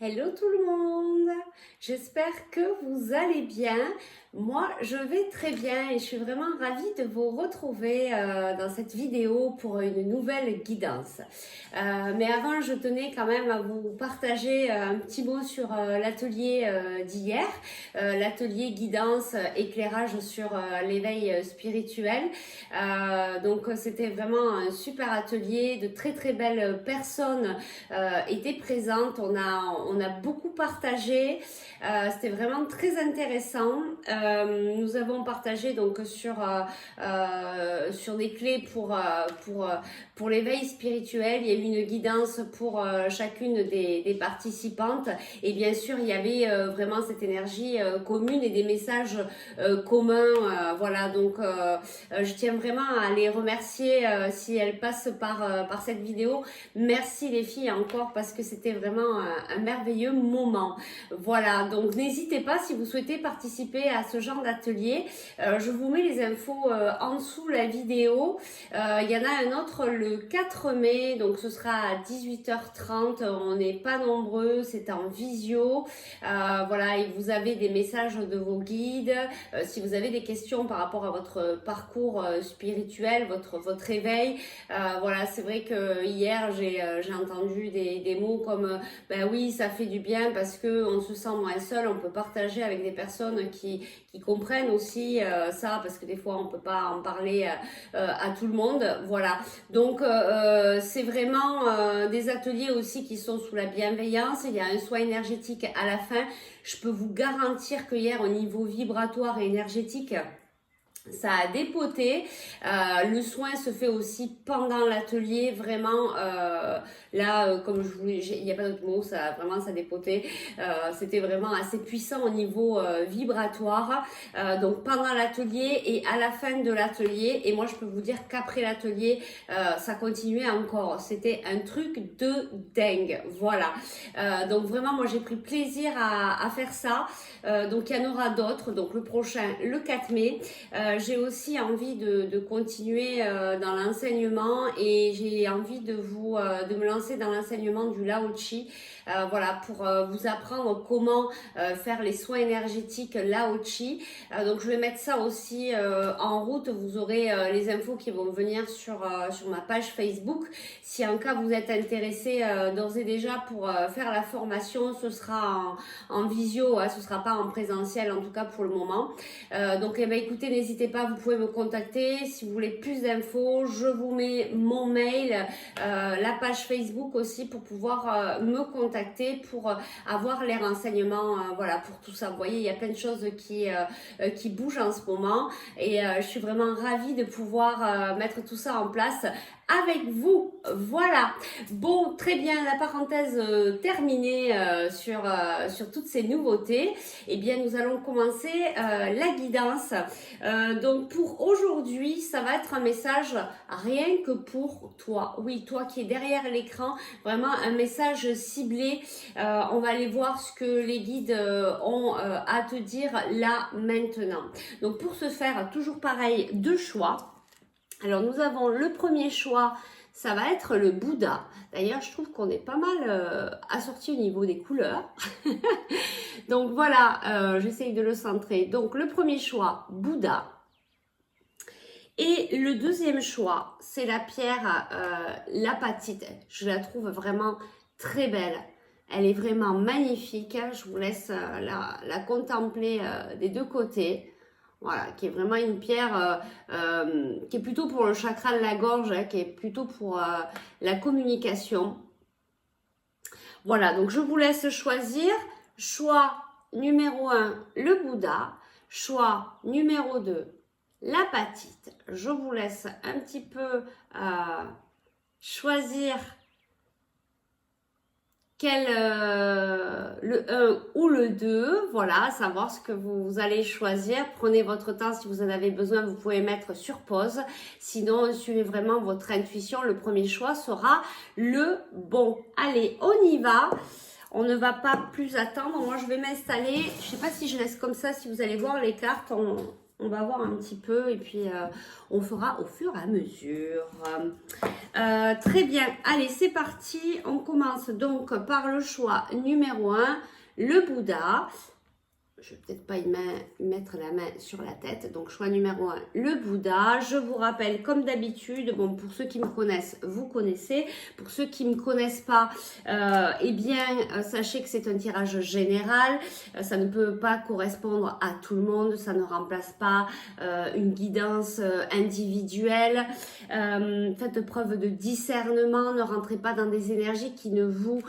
Hello tout le monde, j'espère que vous allez bien. Moi je vais très bien et je suis vraiment ravie de vous retrouver dans cette vidéo pour une nouvelle guidance. Mais avant je tenais quand même à vous partager un petit mot sur l'atelier d'hier, l'atelier guidance éclairage sur l'éveil spirituel. Donc c'était vraiment un super atelier, de très très belles personnes étaient présentes. On a beaucoup partagé. C'était vraiment très intéressant. Nous avons partagé donc sur des clés pour l'éveil spirituel. Il y a eu une guidance pour chacune des participantes. Et bien sûr, il y avait vraiment cette énergie commune et des messages communs. Voilà, donc je tiens vraiment à les remercier si elles passent par cette vidéo. Merci les filles encore parce que c'était vraiment un merveilleux moment. Voilà, donc n'hésitez pas si vous souhaitez participer à ce genre d'atelier. Je vous mets les infos en dessous la vidéo. Il y en a un autre le 4 mai, donc ce sera à 18h30. On n'est pas nombreux, c'est en visio. Voilà, et vous avez des messages de vos guides. Si vous avez des questions par rapport à votre parcours spirituel, votre éveil, voilà, c'est vrai que hier j'ai entendu des mots comme ben oui, ça fait du bien parce que on se sent moins seul, on peut partager avec des personnes qui comprennent aussi ça, parce que des fois on peut pas en parler à tout le monde. Voilà, donc c'est vraiment des ateliers aussi qui sont sous la bienveillance. Il y a un soin énergétique à la fin. Je peux vous garantir que hier, au niveau vibratoire et énergétique, ça a dépoté. Le soin se fait aussi pendant l'atelier, vraiment. Là, comme je vous, il n'y a pas d'autre mot, ça vraiment ça dépotait. C'était vraiment assez puissant au niveau vibratoire. Donc pendant l'atelier et à la fin de l'atelier. Et moi, je peux vous dire qu'après l'atelier, ça continuait encore. C'était un truc de dingue. Voilà. Donc vraiment, moi, j'ai pris plaisir à faire ça. Donc il y en aura d'autres. Donc le prochain, le 4 mai. J'ai aussi envie de continuer dans l'enseignement et j'ai envie de me lancer dans l'enseignement du Lao Chi. Voilà, pour vous apprendre comment faire les soins énergétiques Lao Chi. Donc je vais mettre ça aussi en route. Vous aurez les infos qui vont venir sur ma page Facebook. Si en cas vous êtes intéressé d'ores et déjà pour faire la formation, ce sera en visio, ce sera pas en présentiel en tout cas pour le moment. Donc eh ben, écoutez, n'hésitez pas, vous pouvez me contacter si vous voulez plus d'infos. Je vous mets mon mail, la page Facebook aussi pour pouvoir me contacter pour avoir les renseignements, voilà, pour tout ça. Vous voyez, il y a plein de choses qui bougent en ce moment et je suis vraiment ravie de pouvoir mettre tout ça en place avec vous. Voilà. Bon, très bien, la parenthèse terminée sur toutes ces nouveautés. Eh bien, nous allons commencer la guidance. Donc, pour aujourd'hui, ça va être un message rien que pour toi. Oui, toi qui es derrière l'écran, vraiment un message ciblé. On va aller voir ce que les guides ont à te dire là, maintenant. Donc, pour ce faire, toujours pareil, deux choix. Alors, nous avons le premier choix, ça va être le Bouddha. D'ailleurs, je trouve qu'on est pas mal assorti au niveau des couleurs. Donc voilà, j'essaye de le centrer. Donc, le premier choix, Bouddha. Et le deuxième choix, c'est la pierre l'apatite. Je la trouve vraiment très belle. Elle est vraiment magnifique. Je vous laisse la contempler des deux côtés. Voilà, qui est vraiment une pierre qui est plutôt pour le chakra de la gorge, qui est plutôt pour la communication. Voilà, donc je vous laisse choisir. Choix numéro 1, le Bouddha. Choix numéro 2, l'apatite. Je vous laisse un petit peu choisir le 1 ou le 2, voilà, savoir ce que vous allez choisir. Prenez votre temps, si vous en avez besoin, vous pouvez mettre sur pause. Sinon, suivez vraiment votre intuition. Le premier choix sera le bon. Allez, on y va. On ne va pas plus attendre. Moi, je vais m'installer. Je ne sais pas si je laisse comme ça, si vous allez voir les cartes, on On va voir un petit peu et puis on fera au fur et à mesure. Très bien, allez c'est parti. On commence donc par le choix numéro 1, le Bouddha. Je vais peut-être pas mettre la main sur la tête. Donc, choix numéro 1, le Bouddha. Je vous rappelle, comme d'habitude, bon, pour ceux qui me connaissent, vous connaissez. Pour ceux qui ne me connaissent pas, eh bien, sachez que c'est un tirage général. Ça ne peut pas correspondre à tout le monde. Ça ne remplace pas une guidance individuelle. Faites preuve de discernement. Ne rentrez pas dans des énergies qui ne vous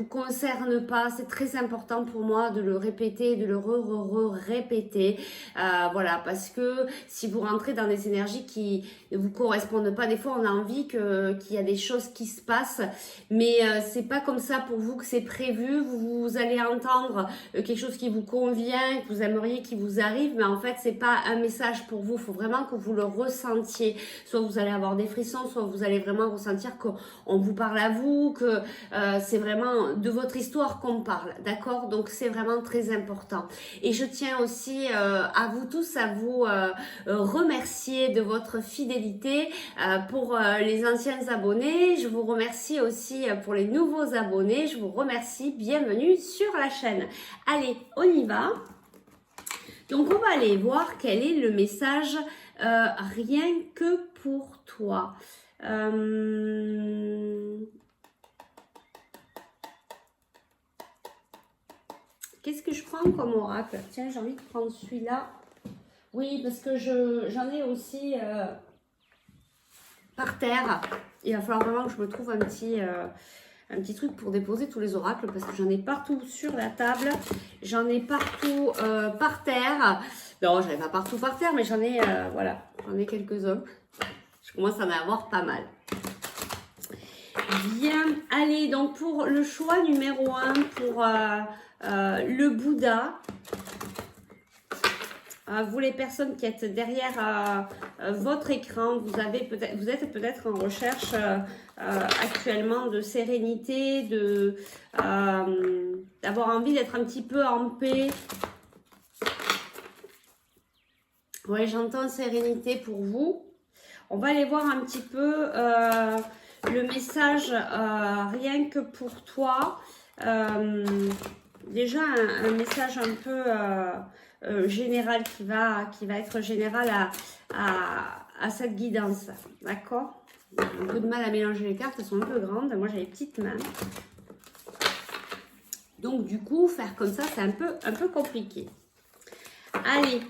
concernent pas. C'est très important pour moi de le répéter, de le répéter, voilà, parce que si vous rentrez dans des énergies qui ne vous correspondent pas, des fois on a envie qu'il y a des choses qui se passent, mais c'est pas comme ça pour vous que c'est prévu. Vous allez entendre quelque chose qui vous convient, que vous aimeriez qu'il vous arrive, mais en fait c'est pas un message pour vous. Il faut vraiment que vous le ressentiez. Soit vous allez avoir des frissons, soit vous allez vraiment ressentir qu'on vous parle à vous, que c'est vraiment de votre histoire qu'on parle, d'accord? Donc c'est vraiment très important. Et je tiens aussi à vous tous à vous remercier de votre fidélité pour les anciens abonnés. Je vous remercie aussi pour les nouveaux abonnés. Je vous remercie. Bienvenue sur la chaîne. Allez, on y va. Donc on va aller voir quel est le message rien que pour toi. Qu'est-ce que je prends comme oracle? Tiens, j'ai envie de prendre celui-là. Oui, parce que j'en ai aussi par terre. Il va falloir vraiment que je me trouve un petit truc pour déposer tous les oracles parce que j'en ai partout sur la table. J'en ai partout par terre. Non, j'en ai pas partout par terre, mais j'en ai, voilà, j'en ai quelques-uns. Je commence à en avoir pas mal. Bien, allez, donc pour le choix numéro 1, pour le Bouddha, vous les personnes qui êtes derrière votre écran, vous êtes peut-être en recherche actuellement de sérénité, d'avoir envie d'être un petit peu en paix. Oui, j'entends sérénité pour vous. On va aller voir un petit peu le message rien que pour toi. Déjà un message un peu général qui va être général à cette guidance. D'accord? J'ai un peu de mal à mélanger les cartes, elles sont un peu grandes. Moi j'ai les petites mains. Donc du coup, faire comme ça, c'est un peu compliqué. Allez.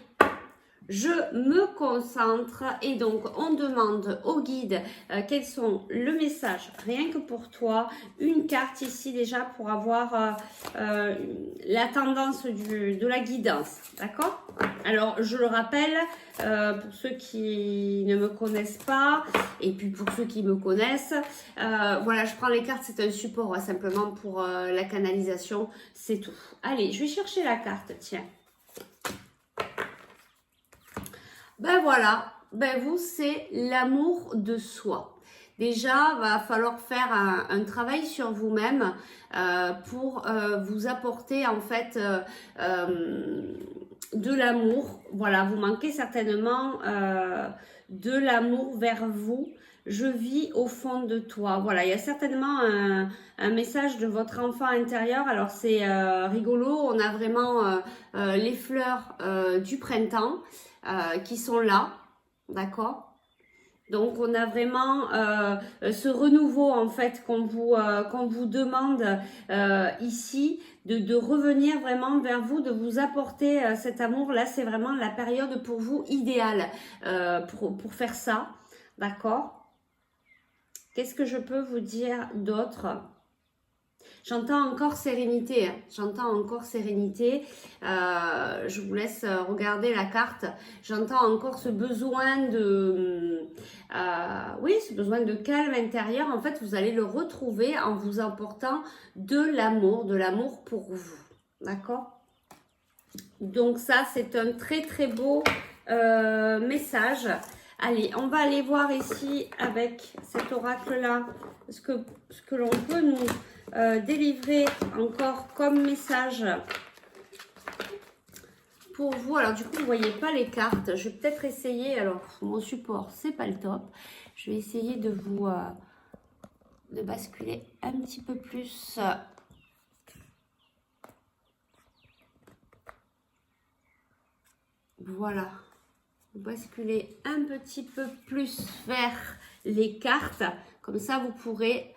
Je me concentre et donc on demande au guide quels sont le message rien que pour toi. Une carte ici déjà pour avoir la tendance de la guidance. D'accord? Alors je le rappelle pour ceux qui ne me connaissent pas et puis pour ceux qui me connaissent. Voilà, je prends les cartes, c'est un support simplement pour la canalisation, c'est tout. Allez, je vais chercher la carte, tiens. Ben voilà, ben vous, c'est l'amour de soi. Déjà, va falloir faire un travail sur vous-même pour vous apporter en fait de l'amour. Voilà, vous manquez certainement de l'amour vers vous. Je vis au fond de toi. Voilà, il y a certainement un message de votre enfant intérieur. Alors c'est rigolo, on a vraiment les fleurs du printemps qui sont là, d'accord? Donc on a vraiment ce renouveau en fait qu'on vous demande ici de revenir vraiment vers vous, de vous apporter cet amour. Là c'est vraiment la période pour vous idéale pour faire ça, d'accord? Qu'est-ce que je peux vous dire d'autre? J'entends encore sérénité, hein. J'entends encore sérénité. Je vous laisse regarder la carte. J'entends encore ce besoin oui, ce besoin de calme intérieur. En fait, vous allez le retrouver en vous apportant de l'amour pour vous. D'accord? Donc ça, c'est un très très beau message. Allez, on va aller voir ici avec cet oracle-là ce que l'on peut nous délivrer encore comme message pour vous. Alors du coup, vous ne voyez pas les cartes. Je vais peut-être essayer. Alors, mon support, c'est pas le top. Je vais essayer de vous de basculer un petit peu plus. Voilà. Basculer un petit peu plus vers les cartes. Comme ça, vous pourrez,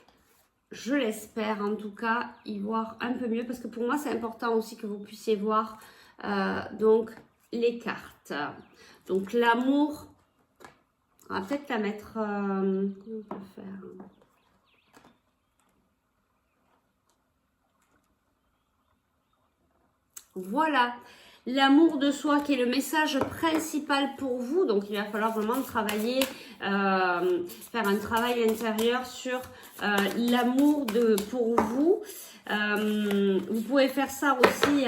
je l'espère en tout cas, y voir un peu mieux. Parce que pour moi, c'est important aussi que vous puissiez voir donc les cartes. Donc l'amour, on va peut-être la mettre... comment on peut faire? Voilà, l'amour de soi qui est le message principal pour vous. Donc, il va falloir vraiment travailler, faire un travail intérieur sur l'amour pour vous. Vous pouvez faire ça aussi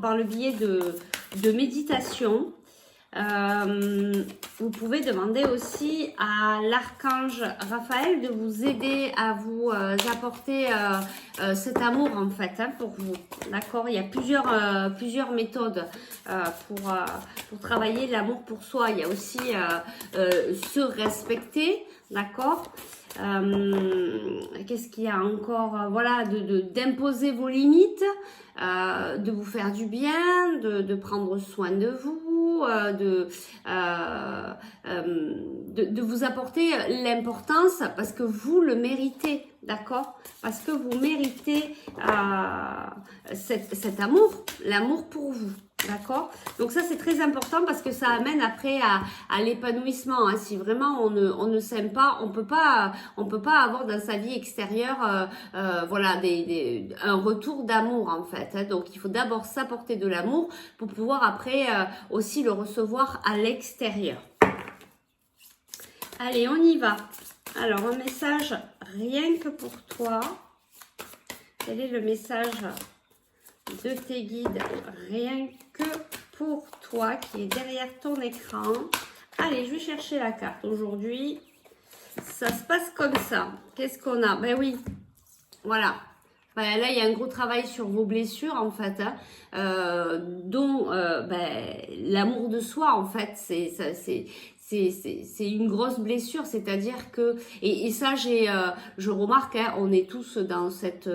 par le biais de méditation. Vous pouvez demander aussi à l'archange Raphaël de vous aider à vous apporter cet amour en fait pour vous. D'accord, il y a plusieurs méthodes pour travailler l'amour pour soi. Il y a aussi se respecter, d'accord. Qu'est-ce qu'il y a encore? Voilà, d'imposer vos limites, de vous faire du bien, de prendre soin de vous, de vous apporter l'importance parce que vous le méritez, d'accord? Parce que vous méritez cet amour, l'amour pour vous. D'accord? Donc ça, c'est très important parce que ça amène après à l'épanouissement. Hein. Si vraiment on ne s'aime pas, on peut pas avoir dans sa vie extérieure voilà, un retour d'amour en fait. Hein. Donc il faut d'abord s'apporter de l'amour pour pouvoir après aussi le recevoir à l'extérieur. Allez, on y va. Alors, un message rien que pour toi. Quel est le message de tes guides rien que pour toi qui est derrière ton écran? Allez, je vais chercher la carte aujourd'hui. Ça se passe comme ça. Qu'est-ce qu'on a? Ben oui, voilà. Ben là, il y a un gros travail sur vos blessures en fait, hein, dont l'amour de soi en fait, c'est une grosse blessure, c'est-à-dire que et ça je remarque, hein, on est tous dans cette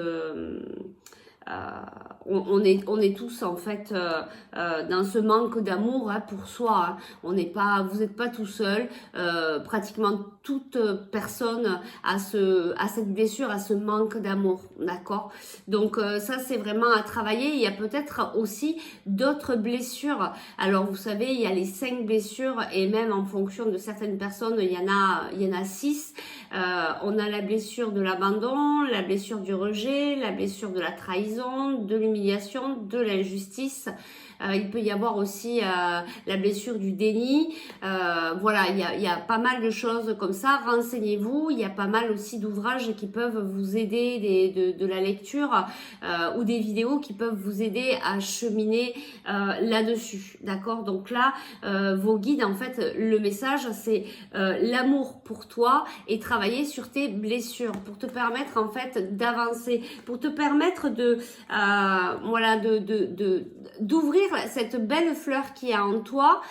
on est tous en fait dans ce manque d'amour hein, pour soi. Hein. Vous n'êtes pas tout seul. Pratiquement toute personne a cette blessure, a ce manque d'amour, d'accord. Donc ça c'est vraiment à travailler. Il y a peut-être aussi d'autres blessures. Alors vous savez, il y a les 5 blessures et même en fonction de certaines personnes, il y en a 6. On a la blessure de l'abandon, la blessure du rejet, la blessure de la trahison, de l'humiliation, de l'injustice. Il peut y avoir aussi la blessure du déni. Voilà, il y a pas mal de choses comme ça. Renseignez-vous. Il y a pas mal aussi d'ouvrages qui peuvent vous aider, de la lecture ou des vidéos qui peuvent vous aider à cheminer là-dessus. D'accord? Donc là, vos guides, en fait, le message, c'est l'amour pour toi et travailler sur tes blessures pour te permettre, en fait, d'avancer, pour te permettre voilà, d'ouvrir cette belle fleur qui est en toi,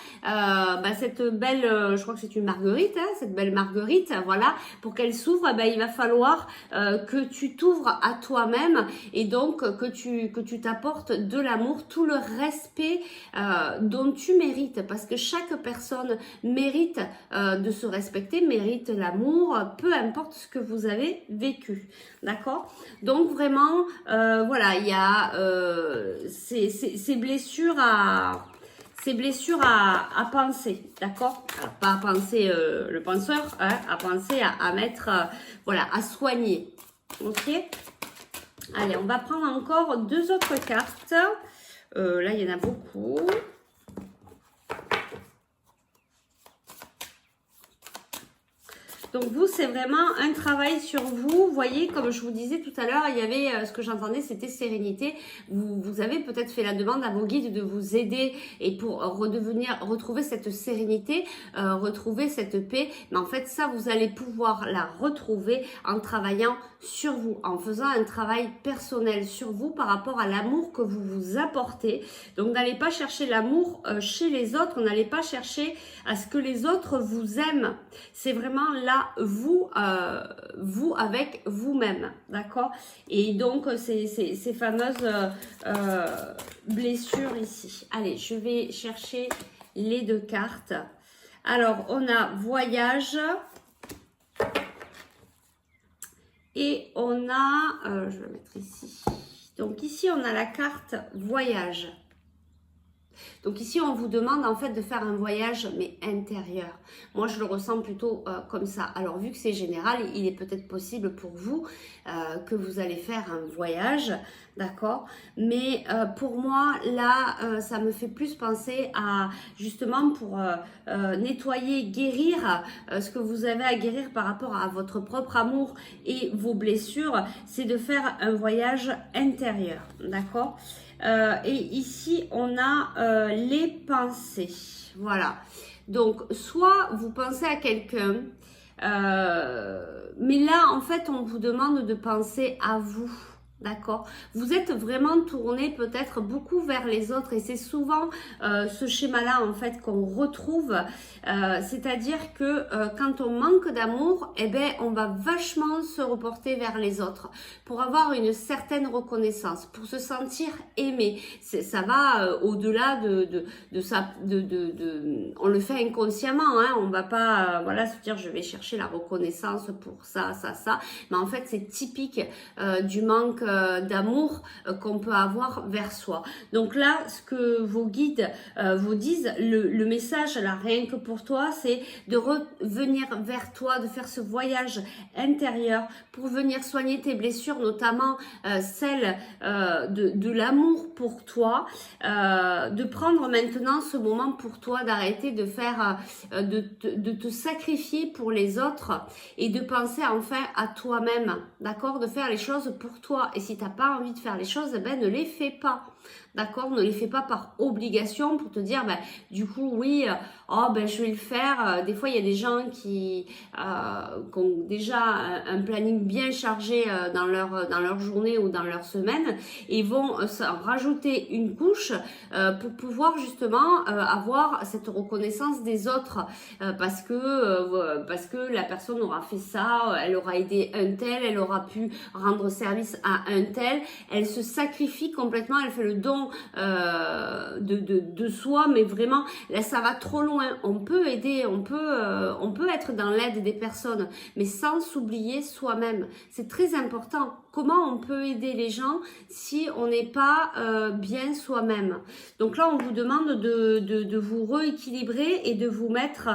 cette belle, je crois que c'est une marguerite, hein, cette belle marguerite, voilà, pour qu'elle s'ouvre, il va falloir que tu t'ouvres à toi-même et donc que tu t'apportes de l'amour, tout le respect dont tu mérites, parce que chaque personne mérite de se respecter, mérite l'amour, peu importe ce que vous avez vécu, d'accord? Donc vraiment, voilà, il y a ces blessures à penser, d'accord? Alors, pas à penser le penseur, hein, à penser à mettre, voilà, à soigner, ok? Allez, on va prendre encore 2 autres cartes. Là, il y en a beaucoup. Donc vous, c'est vraiment un travail sur vous. Vous voyez, comme je vous disais tout à l'heure, il y avait ce que j'entendais, c'était sérénité. Vous avez peut-être fait la demande à vos guides de vous aider et pour retrouver cette sérénité, retrouver cette paix. Mais en fait, ça, vous allez pouvoir la retrouver en travaillant sur vous, en faisant un travail personnel sur vous par rapport à l'amour que vous vous apportez. Donc, n'allez pas chercher l'amour chez les autres, n'allez pas chercher à ce que les autres vous aiment. C'est vraiment là, vous avec vous-même, d'accord? Et donc, ces fameuses blessures ici. Allez, je vais chercher les 2 cartes. Alors, on a voyage. Et on a, je vais le mettre ici. Donc ici, on a la carte voyage. Donc ici, on vous demande en fait de faire un voyage, mais intérieur. Moi, je le ressens plutôt comme ça. Alors, vu que c'est général, il est peut-être possible pour vous que vous allez faire un voyage, d'accord? Mais pour moi, là, ça me fait plus penser à, justement, pour nettoyer, guérir ce que vous avez à guérir par rapport à votre propre amour et vos blessures, c'est de faire un voyage intérieur, d'accord? Et ici, on a les pensées. Voilà. Donc, soit vous pensez à quelqu'un, mais là, en fait, on vous demande de penser à vous. D'accord? Vous êtes vraiment tourné peut-être beaucoup vers les autres et c'est souvent ce schéma-là en fait qu'on retrouve. C'est-à-dire que quand on manque d'amour, eh ben, on va vachement se reporter vers les autres pour avoir une certaine reconnaissance, pour se sentir aimé. Ça va au-delà de ça. On le fait inconsciemment. Hein, on va pas voilà, se dire je vais chercher la reconnaissance pour ça. Mais en fait, c'est typique du manque d'amour qu'on peut avoir vers soi. Donc là, ce que vos guides vous disent, le message là, rien que pour toi, c'est de revenir vers toi, de faire ce voyage intérieur pour venir soigner tes blessures, notamment celles de l'amour pour toi, de prendre maintenant ce moment pour toi, d'arrêter de faire, de te sacrifier pour les autres et de penser enfin à toi-même, d'accord, de faire les choses pour toi. Et si tu n'as pas envie de faire les choses, ben ne les fais pas. D'accord, ne les fais pas par obligation pour te dire, ben, du coup, oui, je vais le faire. Des fois, il y a des gens qui ont déjà un planning bien chargé dans leur journée ou dans leur semaine et vont rajouter une couche pour pouvoir justement avoir cette reconnaissance des autres parce que la personne aura fait ça, elle aura aidé un tel, elle aura pu rendre service à un tel. Elle se sacrifie complètement, elle fait le don de soi, mais vraiment là ça va trop loin. On peut aider, on peut être dans l'aide des personnes, mais sans s'oublier soi-même. C'est très important. Comment on peut aider les gens si on n'est pas bien soi-même? Donc là, on vous demande de vous rééquilibrer et de vous mettre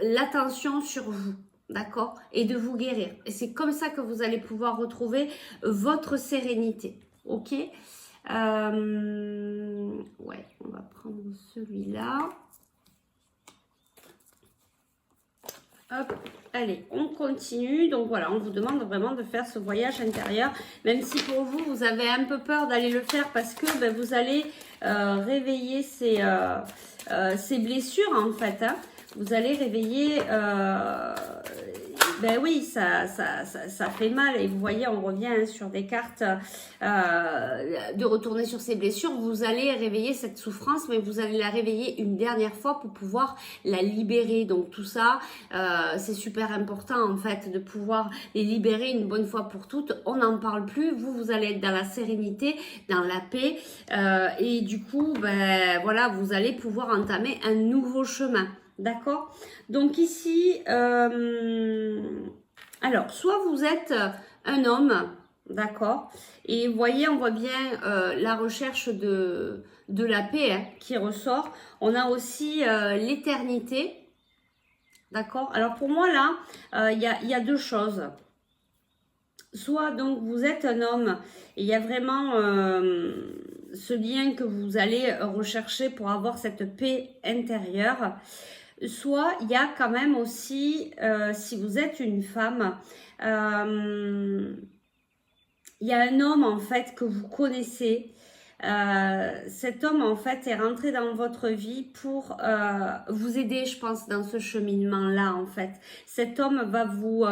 l'attention sur vous. D'accord? Et de vous guérir. Et c'est comme ça que vous allez pouvoir retrouver votre sérénité. Ok? Ouais, on va prendre celui-là. Hop, allez, on continue. Donc voilà, on vous demande vraiment de faire ce voyage intérieur. Même si pour vous, vous avez un peu peur d'aller le faire parce que ben, vous allez réveiller ces blessures en fait. Hein. Vous allez réveiller... ben oui, ça fait mal. Et vous voyez, on revient hein, sur des cartes de retourner sur ces blessures. Vous allez réveiller cette souffrance, mais vous allez la réveiller une dernière fois pour pouvoir la libérer. Donc tout ça, c'est super important en fait de pouvoir les libérer une bonne fois pour toutes. On n'en parle plus. Vous allez être dans la sérénité, dans la paix. Et du coup, ben voilà, vous allez pouvoir entamer un nouveau chemin. D'accord? Donc ici, alors, soit vous êtes un homme, d'accord? Et vous voyez, on voit bien la recherche de la paix hein, qui ressort. On a aussi l'éternité, d'accord? Alors pour moi là, il y a deux choses. Soit donc vous êtes un homme et il y a vraiment ce lien que vous allez rechercher pour avoir cette paix intérieure. soit il y a quand même aussi, si vous êtes une femme, il y a un homme en fait que vous connaissez. Cet homme en fait est rentré dans votre vie pour vous aider, je pense, dans ce cheminement-là en fait. Cet homme va vous,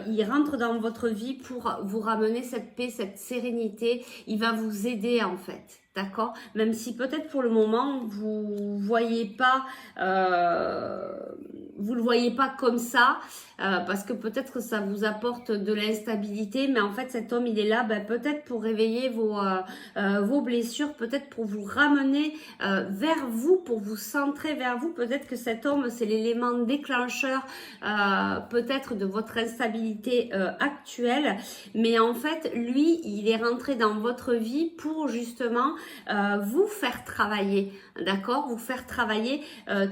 il rentre dans votre vie pour vous ramener cette paix, cette sérénité. Il va vous aider en fait. D'accord? Même si peut-être pour le moment vous voyez pas, vous le voyez pas comme ça, parce que peut-être que ça vous apporte de l'instabilité, mais en fait cet homme il est là, peut-être pour réveiller vos blessures, peut-être pour vous ramener vers vous, pour vous centrer vers vous. Peut-être que cet homme c'est l'élément déclencheur, peut-être de votre instabilité actuelle, mais en fait lui il est rentré dans votre vie pour justement vous faire travailler, d'accord, vous faire travailler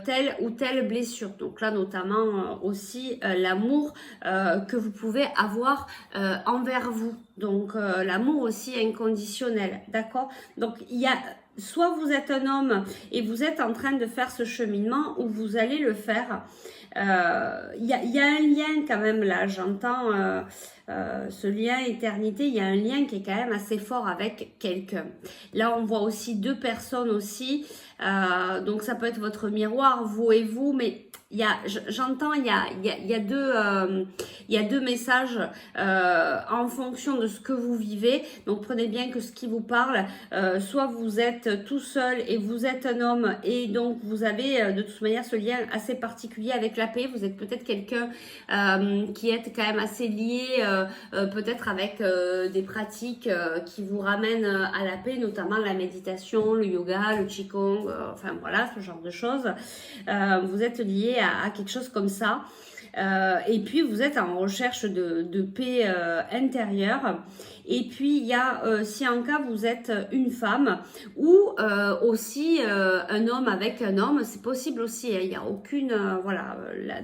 telle ou telle blessure. Donc là notamment aussi l'amour que vous pouvez avoir envers vous, donc l'amour aussi inconditionnel, d'accord. Donc il y a soit vous êtes un homme et vous êtes en train de faire ce cheminement, ou vous allez le faire. Il y a un lien quand même là, j'entends ce lien éternité, il y a un lien qui est quand même assez fort avec quelqu'un. Là on voit aussi deux personnes aussi, donc ça peut être votre miroir, vous et vous, mais j'entends, il y a deux messages en fonction de ce que vous vivez. Donc prenez bien que ce qui vous parle, soit vous êtes tout seul et vous êtes un homme, et donc vous avez de toute manière ce lien assez particulier avec la paix. Vous êtes peut-être quelqu'un qui est quand même assez lié, peut-être avec des pratiques qui vous ramènent à la paix, notamment la méditation, le yoga, le qigong, enfin voilà, ce genre de choses. Vous êtes lié à quelque chose comme ça. Et puis vous êtes en recherche de paix intérieure. Et puis il y a, si en cas vous êtes une femme, ou aussi un homme avec un homme, c'est possible aussi, hein. Il n'y a aucune, voilà,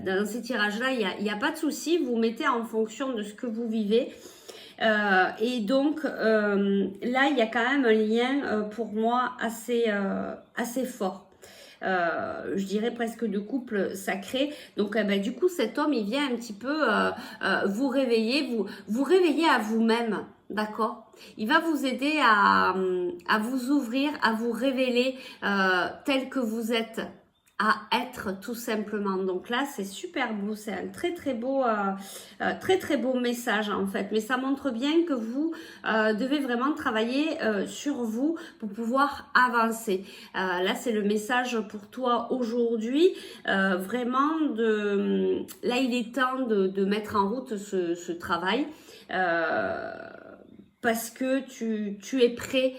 dans ces tirages là il y a pas de souci, vous mettez en fonction de ce que vous vivez. Et donc là il y a quand même un lien pour moi assez fort. Je dirais presque de couple sacré. Donc du coup cet homme il vient un petit peu vous réveiller, vous réveiller à vous-même, d'accord. Il va vous aider à vous ouvrir, à vous révéler tel que vous êtes, à être tout simplement. Donc là c'est super beau, c'est un très très beau message en fait, mais ça montre bien que vous devez vraiment travailler sur vous pour pouvoir avancer. Là c'est le message pour toi aujourd'hui, vraiment là il est temps de mettre en route ce travail, parce que tu es prêt,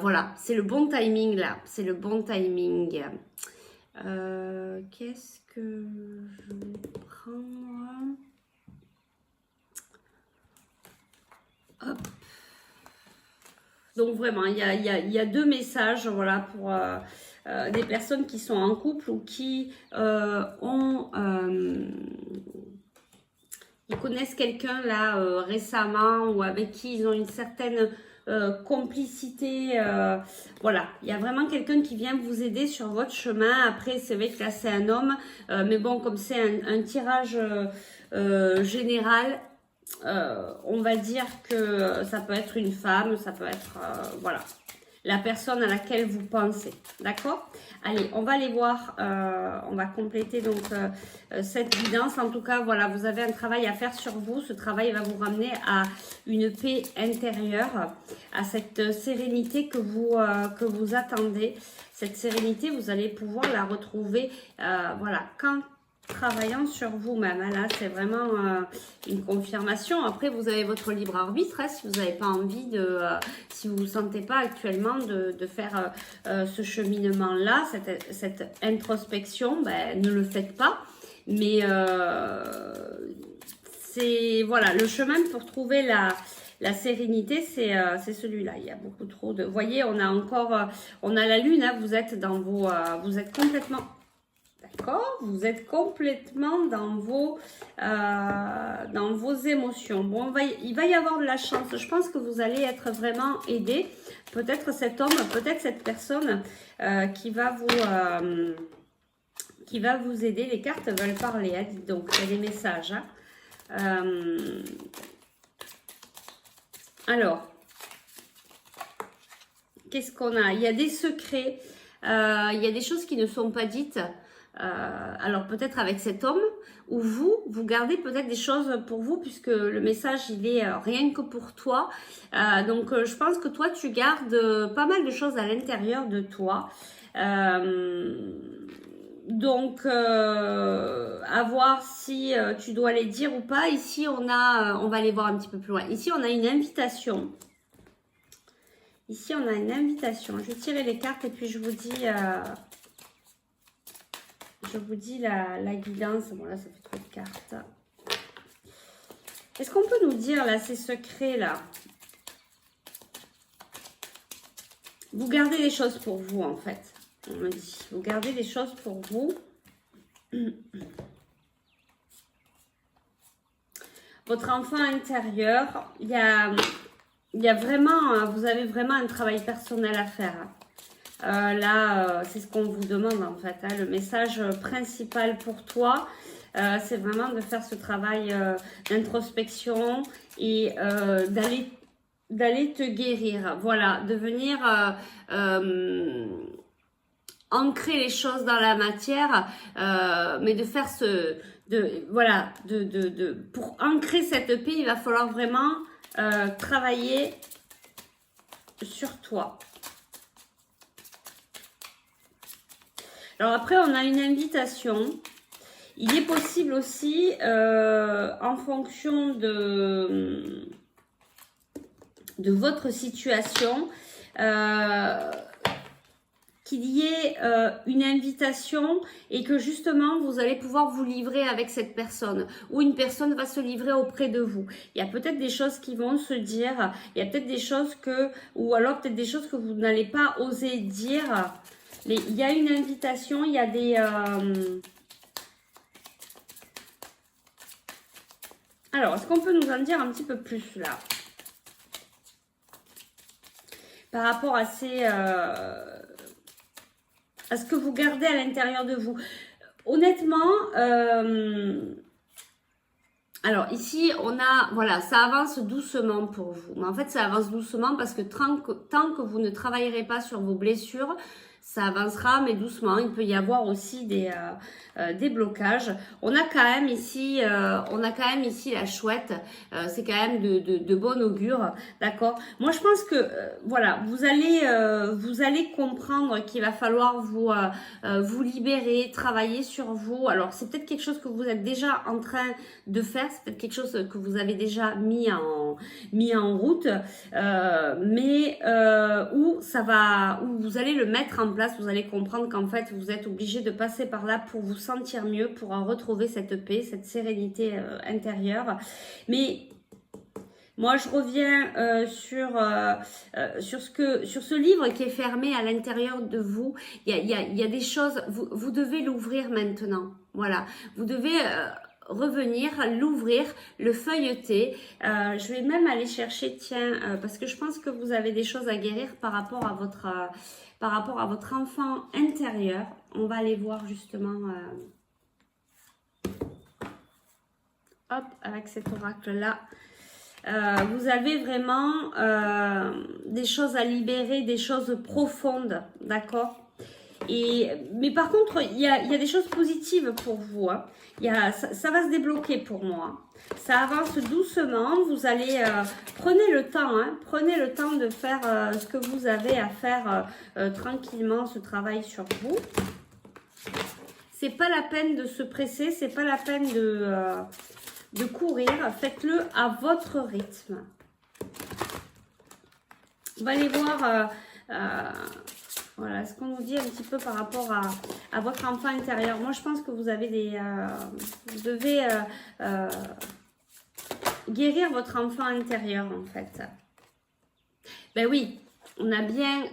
voilà, c'est le bon timing là, c'est le bon timing. Qu'est-ce que je vais prendre? Hop. Donc vraiment, il y a deux messages, voilà, pour des personnes qui sont en couple ou qui ils connaissent quelqu'un là récemment, ou avec qui ils ont une certaine complicité, voilà, il y a vraiment quelqu'un qui vient vous aider sur votre chemin. Après c'est vrai que là c'est un homme, mais bon, comme c'est un tirage général, on va dire que ça peut être une femme, ça peut être voilà, la personne à laquelle vous pensez, d'accord. Allez, on va aller voir, on va compléter donc cette guidance. En tout cas, voilà, vous avez un travail à faire sur vous. Ce travail va vous ramener à une paix intérieure, à cette sérénité que vous attendez. Cette sérénité, vous allez pouvoir la retrouver, voilà, quand travaillant sur vous-même. Là, c'est vraiment une confirmation. Après, vous avez votre libre arbitre, hein, si vous n'avez pas envie de, si vous ne vous sentez pas actuellement de faire ce cheminement-là, cette introspection, ne le faites pas. Mais c'est, voilà, le chemin pour trouver la sérénité, c'est celui-là. Il y a beaucoup trop de... Vous voyez, on a encore... on a la lune, hein, vous êtes dans vos... vous êtes complètement... D'accord, vous êtes complètement dans vos émotions. Bon, il va y avoir de la chance. Je pense que vous allez être vraiment aidé. Peut-être cet homme, peut-être cette personne qui va qui va vous aider. Les cartes veulent parler, hein, dites donc, il y a des messages. Hein. Alors, qu'est-ce qu'on a? Il y a des secrets, il y a des choses qui ne sont pas dites. Alors peut-être avec cet homme, ou vous gardez peut-être des choses pour vous, puisque le message, il est rien que pour toi. Donc je pense que toi, tu gardes pas mal de choses à l'intérieur de toi. Donc, à voir si tu dois les dire ou pas. Ici, on va aller voir un petit peu plus loin. Ici, on a une invitation. Ici, on a une invitation. Je vais tirer les cartes et puis je vous dis la guidance. Bon, là, ça fait trop de cartes. Est-ce qu'on peut nous dire, là, ces secrets, là? Vous gardez les choses pour vous, en fait. On me dit, vous gardez des choses pour vous. Votre enfant intérieur, il y a vraiment, vous avez vraiment un travail personnel à faire. Là, c'est ce qu'on vous demande en fait. Hein. Le message principal pour toi, c'est vraiment de faire ce travail d'introspection et d'aller te guérir. Voilà, de venir ancrer les choses dans la matière, mais de faire pour ancrer cette paix, il va falloir vraiment travailler sur toi. Alors après, on a une invitation. Il est possible aussi, en fonction de votre situation, qu'il y ait une invitation et que justement vous allez pouvoir vous livrer avec cette personne ou une personne va se livrer auprès de vous. Il y a peut-être des choses qui vont se dire, il y a peut-être des choses ou alors peut-être des choses que vous n'allez pas oser dire. Mais il y a une invitation, il y a des... Alors, est-ce qu'on peut nous en dire un petit peu plus là? Par rapport à à ce que vous gardez à l'intérieur de vous. Honnêtement, alors ici, voilà, ça avance doucement pour vous. Mais en fait, ça avance doucement parce que tant que vous ne travaillerez pas sur vos blessures, ça avancera, mais doucement. Il peut y avoir aussi des blocages. On a quand même ici la chouette. C'est quand même de bon augure, d'accord. Moi, je pense que voilà, vous allez comprendre qu'il va falloir vous libérer, travailler sur vous. Alors, c'est peut-être quelque chose que vous êtes déjà en train de faire. C'est peut-être quelque chose que vous avez déjà mis en route, mais où vous allez le mettre en place, vous allez comprendre qu'en fait vous êtes obligé de passer par là pour vous sentir mieux, pour retrouver cette paix, cette sérénité intérieure. Mais moi je reviens sur ce livre qui est fermé à l'intérieur de vous. Il y a des choses, vous devez l'ouvrir maintenant. Voilà, vous devez revenir, l'ouvrir, le feuilleter. Je vais même aller chercher, parce que je pense que vous avez des choses à guérir par rapport à votre enfant intérieur. On va aller voir justement avec cet oracle-là. Vous avez vraiment des choses à libérer, des choses profondes, d'accord? Mais par contre, il y a des choses positives pour vous. Hein. Ça va se débloquer pour moi. Ça avance doucement. Vous allez prenez le temps de faire ce que vous avez à faire tranquillement, ce travail sur vous. C'est pas la peine de se presser, c'est pas la peine de courir. Faites-le à votre rythme. On va aller voir. Voilà, ce qu'on nous dit un petit peu par rapport à votre enfant intérieur. Moi, je pense que vous avez vous devez guérir votre enfant intérieur, en fait. Ben oui, on a bien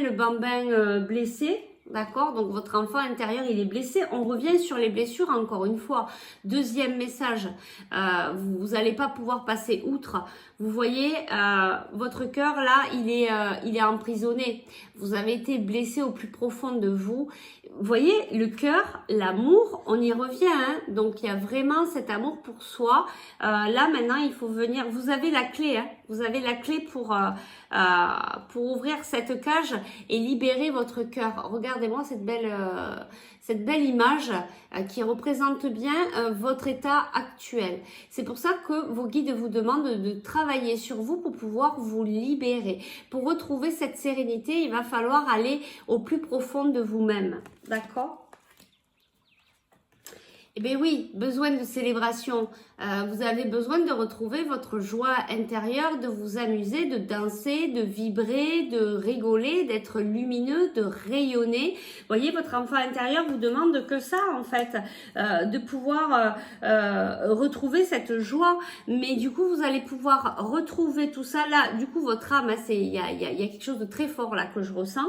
le bambin blessé, D'accord? Donc votre enfant intérieur, il est blessé. On revient sur les blessures encore une fois. Deuxième message, vous n'allez pas pouvoir passer outre. Vous voyez, votre cœur là, il est emprisonné. Vous avez été blessé au plus profond de vous. Vous voyez, le cœur, l'amour, on y revient. Hein? Donc il y a vraiment cet amour pour soi. Là maintenant, il faut venir. Vous avez la clé. Hein? Vous avez la clé pour ouvrir cette cage et libérer votre cœur. Regardez-moi cette belle image qui représente bien votre état actuel. C'est pour ça que vos guides vous demandent de travailler sur vous pour pouvoir vous libérer. Pour retrouver cette sérénité, il va falloir aller au plus profond de vous-même. D'accord ? Eh bien oui, besoin de célébration. Vous avez besoin de retrouver votre joie intérieure, de vous amuser, de danser, de vibrer, de rigoler, d'être lumineux, de rayonner. Vous voyez, votre enfant intérieur vous demande que ça en fait, de pouvoir retrouver cette joie. Mais du coup, vous allez pouvoir retrouver tout ça là. Du coup, votre âme, il y a quelque chose de très fort là que je ressens.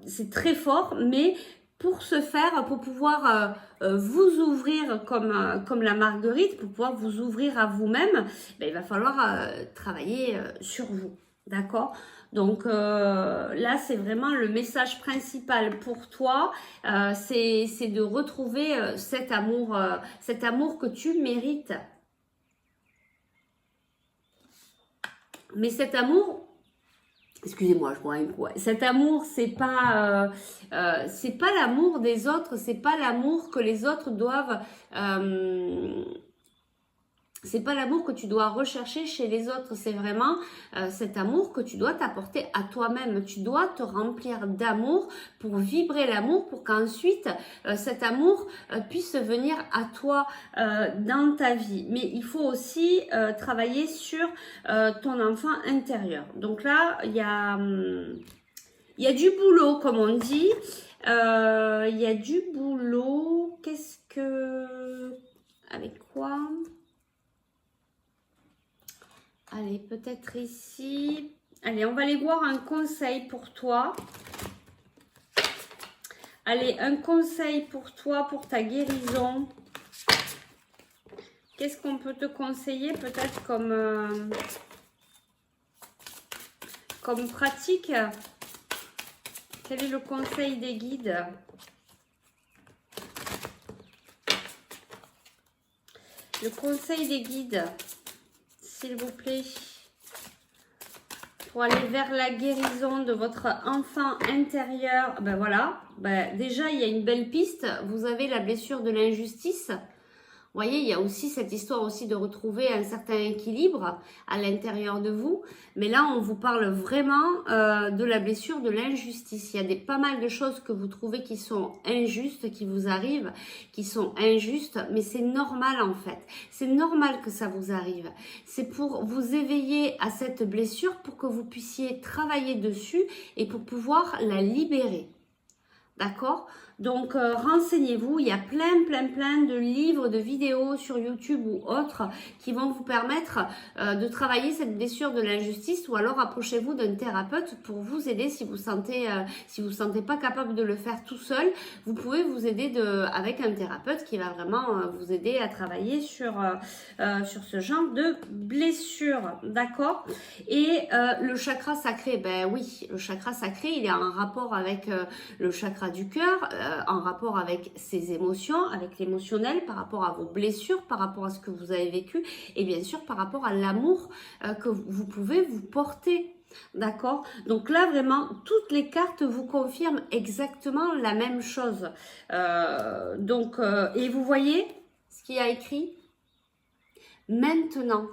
C'est très fort, mais pour ce faire, pour pouvoir vous ouvrir comme la marguerite, pour pouvoir vous ouvrir à vous-même, ben, il va falloir travailler sur vous. D'accord? Donc là, c'est vraiment le message principal pour toi, c'est de retrouver cet amour que tu mérites. Mais cet amour, excusez-moi, je bois un coup. Cet amour, c'est pas l'amour des autres, c'est pas l'amour que les autres doivent. C'est pas l'amour que tu dois rechercher chez les autres, c'est vraiment cet amour que tu dois t'apporter à toi-même. Tu dois te remplir d'amour pour vibrer l'amour, pour qu'ensuite cet amour puisse venir à toi dans ta vie. Mais il faut aussi travailler sur ton enfant intérieur. Donc là, il y a du boulot, comme on dit. Il y a du boulot. Avec quoi ? Allez, peut-être ici. Allez, on va aller voir un conseil pour toi. Allez, un conseil pour toi, pour ta guérison. Qu'est-ce qu'on peut te conseiller peut-être comme pratique? Quel est le conseil des guides? Le conseil des guides, s'il vous plaît, pour aller vers la guérison de votre enfant intérieur. Ben voilà, déjà il y a une belle piste. Vous avez la blessure de l'injustice. Vous voyez, il y a aussi cette histoire aussi de retrouver un certain équilibre à l'intérieur de vous. Mais là, on vous parle vraiment de la blessure de l'injustice. Il y a pas mal de choses que vous trouvez qui sont injustes, qui vous arrivent, qui sont injustes. Mais c'est normal en fait. C'est normal que ça vous arrive. C'est pour vous éveiller à cette blessure, pour que vous puissiez travailler dessus et pour pouvoir la libérer. D'accord? Donc, renseignez-vous, il y a plein de livres, de vidéos sur YouTube ou autres qui vont vous permettre de travailler cette blessure de l'injustice, ou alors approchez-vous d'un thérapeute pour vous aider si vous sentez pas capable de le faire tout seul. Vous pouvez vous aider avec un thérapeute qui va vraiment vous aider à travailler sur ce genre de blessure, d'accord? Et le chakra sacré, ben oui, le chakra sacré, il est en rapport avec le chakra du cœur, en rapport avec ses émotions, avec l'émotionnel, par rapport à vos blessures, par rapport à ce que vous avez vécu, et bien sûr par rapport à l'amour que vous pouvez vous porter. D'accord? Donc là, vraiment, toutes les cartes vous confirment exactement la même chose. Et vous voyez ce qu'il y a écrit? Maintenant.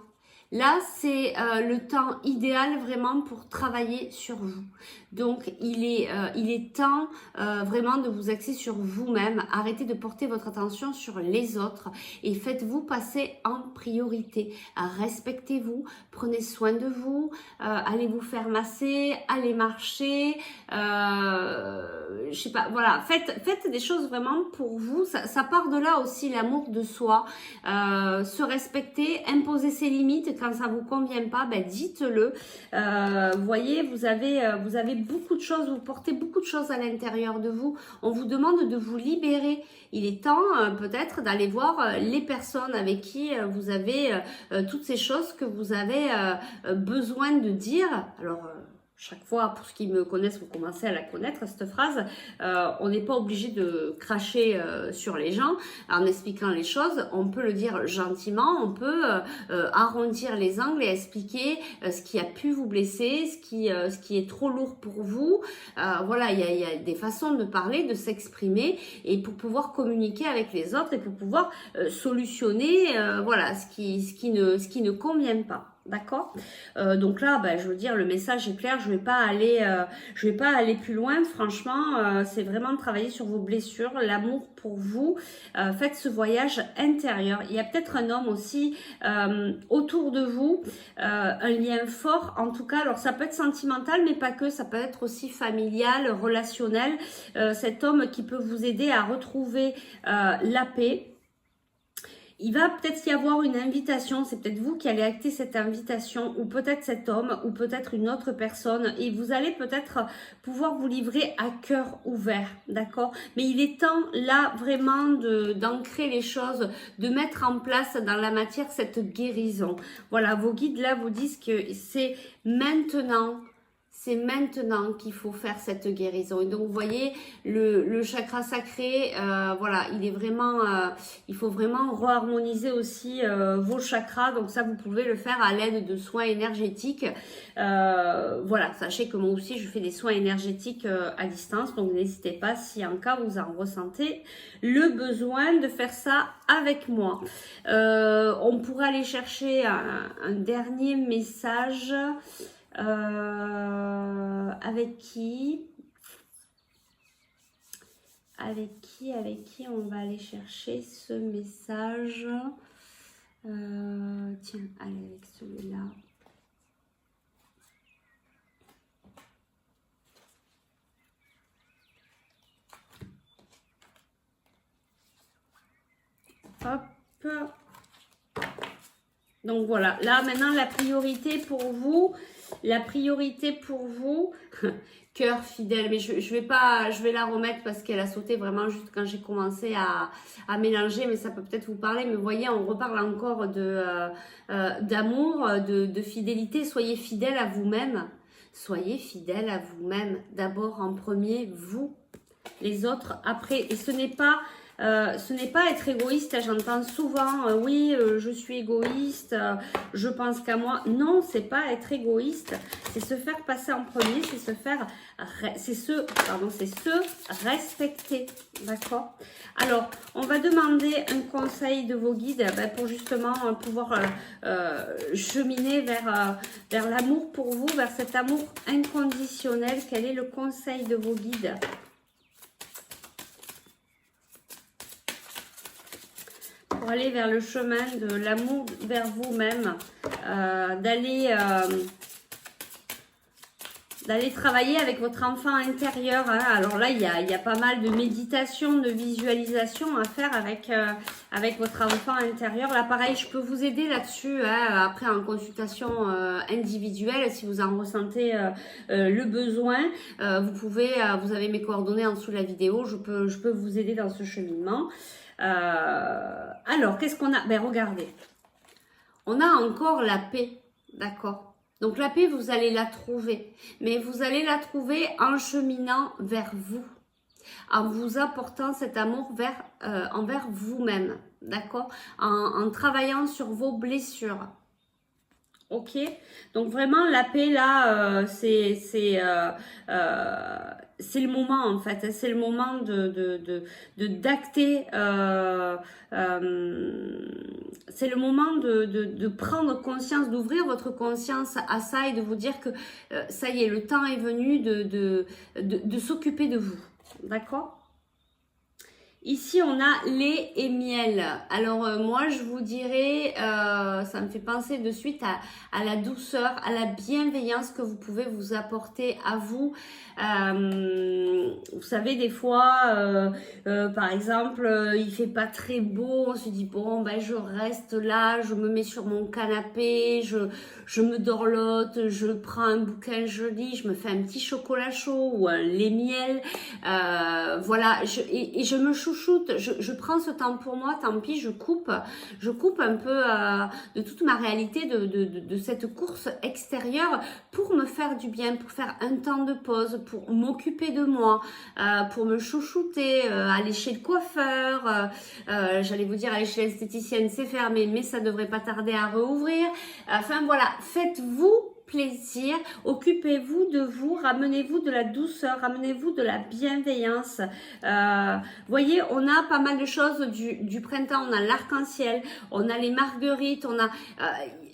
Là, c'est le temps idéal vraiment pour travailler sur vous. Donc, il est temps vraiment de vous axer sur vous-même. Arrêtez de porter votre attention sur les autres et faites-vous passer en priorité. Respectez-vous, prenez soin de vous, allez vous faire masser, allez marcher, je sais pas, voilà, faites des choses vraiment pour vous. Ça part de là aussi, l'amour de soi, se respecter, imposer ses limites, quand ça vous convient pas, ben dites-le. Vous voyez, vous avez beaucoup de choses, vous portez beaucoup de choses à l'intérieur de vous. On vous demande de vous libérer. Il est temps peut-être d'aller voir les personnes avec qui vous avez toutes ces choses que vous avez besoin de dire. Alors, chaque fois, pour ceux qui me connaissent, vous commencez à la connaître, cette phrase. On n'est pas obligé de cracher sur les gens en expliquant les choses. On peut le dire gentiment, on peut arrondir les angles et expliquer ce qui a pu vous blesser, ce qui est trop lourd pour vous. Voilà, il y a des façons de parler, de s'exprimer et pour pouvoir communiquer avec les autres et pour pouvoir solutionner voilà, ce qui ne convient pas. D'accord, donc là, ben, je veux dire, le message est clair. Je vais pas aller plus loin. Franchement, c'est vraiment de travailler sur vos blessures, l'amour pour vous. Faites ce voyage intérieur. Il y a peut-être un homme aussi autour de vous, un lien fort. En tout cas, alors ça peut être sentimental, mais pas que. Ça peut être aussi familial, relationnel. Cet homme qui peut vous aider à retrouver la paix. Il va peut-être y avoir une invitation, c'est peut-être vous qui allez acter cette invitation, ou peut-être cet homme, ou peut-être une autre personne, et vous allez peut-être pouvoir vous livrer à cœur ouvert, d'accord? Mais il est temps là vraiment d'ancrer les choses, de mettre en place dans la matière cette guérison. Voilà, vos guides là vous disent que c'est maintenant. C'est maintenant qu'il faut faire cette guérison. Et donc, vous voyez, le chakra sacré, voilà, il est vraiment, il faut vraiment reharmoniser aussi vos chakras. Donc, ça, vous pouvez le faire à l'aide de soins énergétiques. Voilà, sachez que moi aussi, je fais des soins énergétiques à distance. Donc, n'hésitez pas, si en cas vous en ressentez le besoin de faire ça avec moi. On pourrait aller chercher un dernier message. Avec qui on va aller chercher ce message. Tiens, allez avec celui-là. Hop. Donc voilà, là maintenant la priorité pour vous, cœur fidèle, mais je vais la remettre parce qu'elle a sauté vraiment juste quand j'ai commencé à mélanger, mais ça peut peut-être vous parler. Mais vous voyez, on reparle encore d'amour, de fidélité. Soyez fidèle à vous-même. Soyez fidèle à vous-même. D'abord en premier, vous, les autres après. Et ce n'est pas être égoïste. J'entends souvent oui, je suis égoïste, je pense qu'à moi. Non, c'est pas être égoïste, c'est se faire passer en premier, c'est se respecter, d'accord? Alors, on va demander un conseil de vos guides pour justement pouvoir cheminer vers l'amour pour vous, vers cet amour inconditionnel. Quel est le conseil de vos guides? Pour aller vers le chemin de l'amour vers vous-même, d'aller travailler avec votre enfant intérieur. Hein. Alors là, il y a pas mal de méditation, de visualisation à faire avec votre enfant intérieur. Là, pareil, je peux vous aider là-dessus, hein, après en consultation individuelle, si vous en ressentez le besoin. Vous avez mes coordonnées en dessous de la vidéo, je peux vous aider dans ce cheminement. Alors, qu'est-ce qu'on a? Ben, regardez. On a encore la paix, d'accord? Donc, la paix, vous allez la trouver. Mais vous allez la trouver en cheminant vers vous. En vous apportant cet amour envers vous-même, d'accord? En travaillant sur vos blessures. Ok? Donc, vraiment, la paix, là, c'est le moment en fait, c'est le moment d'acter, c'est le moment de prendre conscience, d'ouvrir votre conscience à ça et de vous dire que ça y est, le temps est venu de s'occuper de vous, d'accord? Ici, on a lait et miel. Alors, moi, je vous dirais, ça me fait penser de suite à la douceur, à la bienveillance que vous pouvez vous apporter à vous. Vous savez, des fois, par exemple, il fait pas très beau, on se dit, bon, ben, je reste là, je me mets sur mon canapé, je me dorlote, je prends un bouquin, je lis, je me fais un petit chocolat chaud ou un lait miel. Voilà, et je me chouchoute, je prends ce temps pour moi, tant pis, je coupe un peu de toute ma réalité de cette course extérieure pour me faire du bien, pour faire un temps de pause, pour m'occuper de moi, pour me chouchouter, aller chez le coiffeur, j'allais vous dire aller chez l'esthéticienne, c'est fermé, mais ça devrait pas tarder à rouvrir. Enfin voilà, faites-vous plaisir, occupez-vous de vous, ramenez-vous de la douceur, ramenez-vous de la bienveillance. Voyez, on a pas mal de choses du printemps, on a l'arc-en-ciel, on a les marguerites, on a...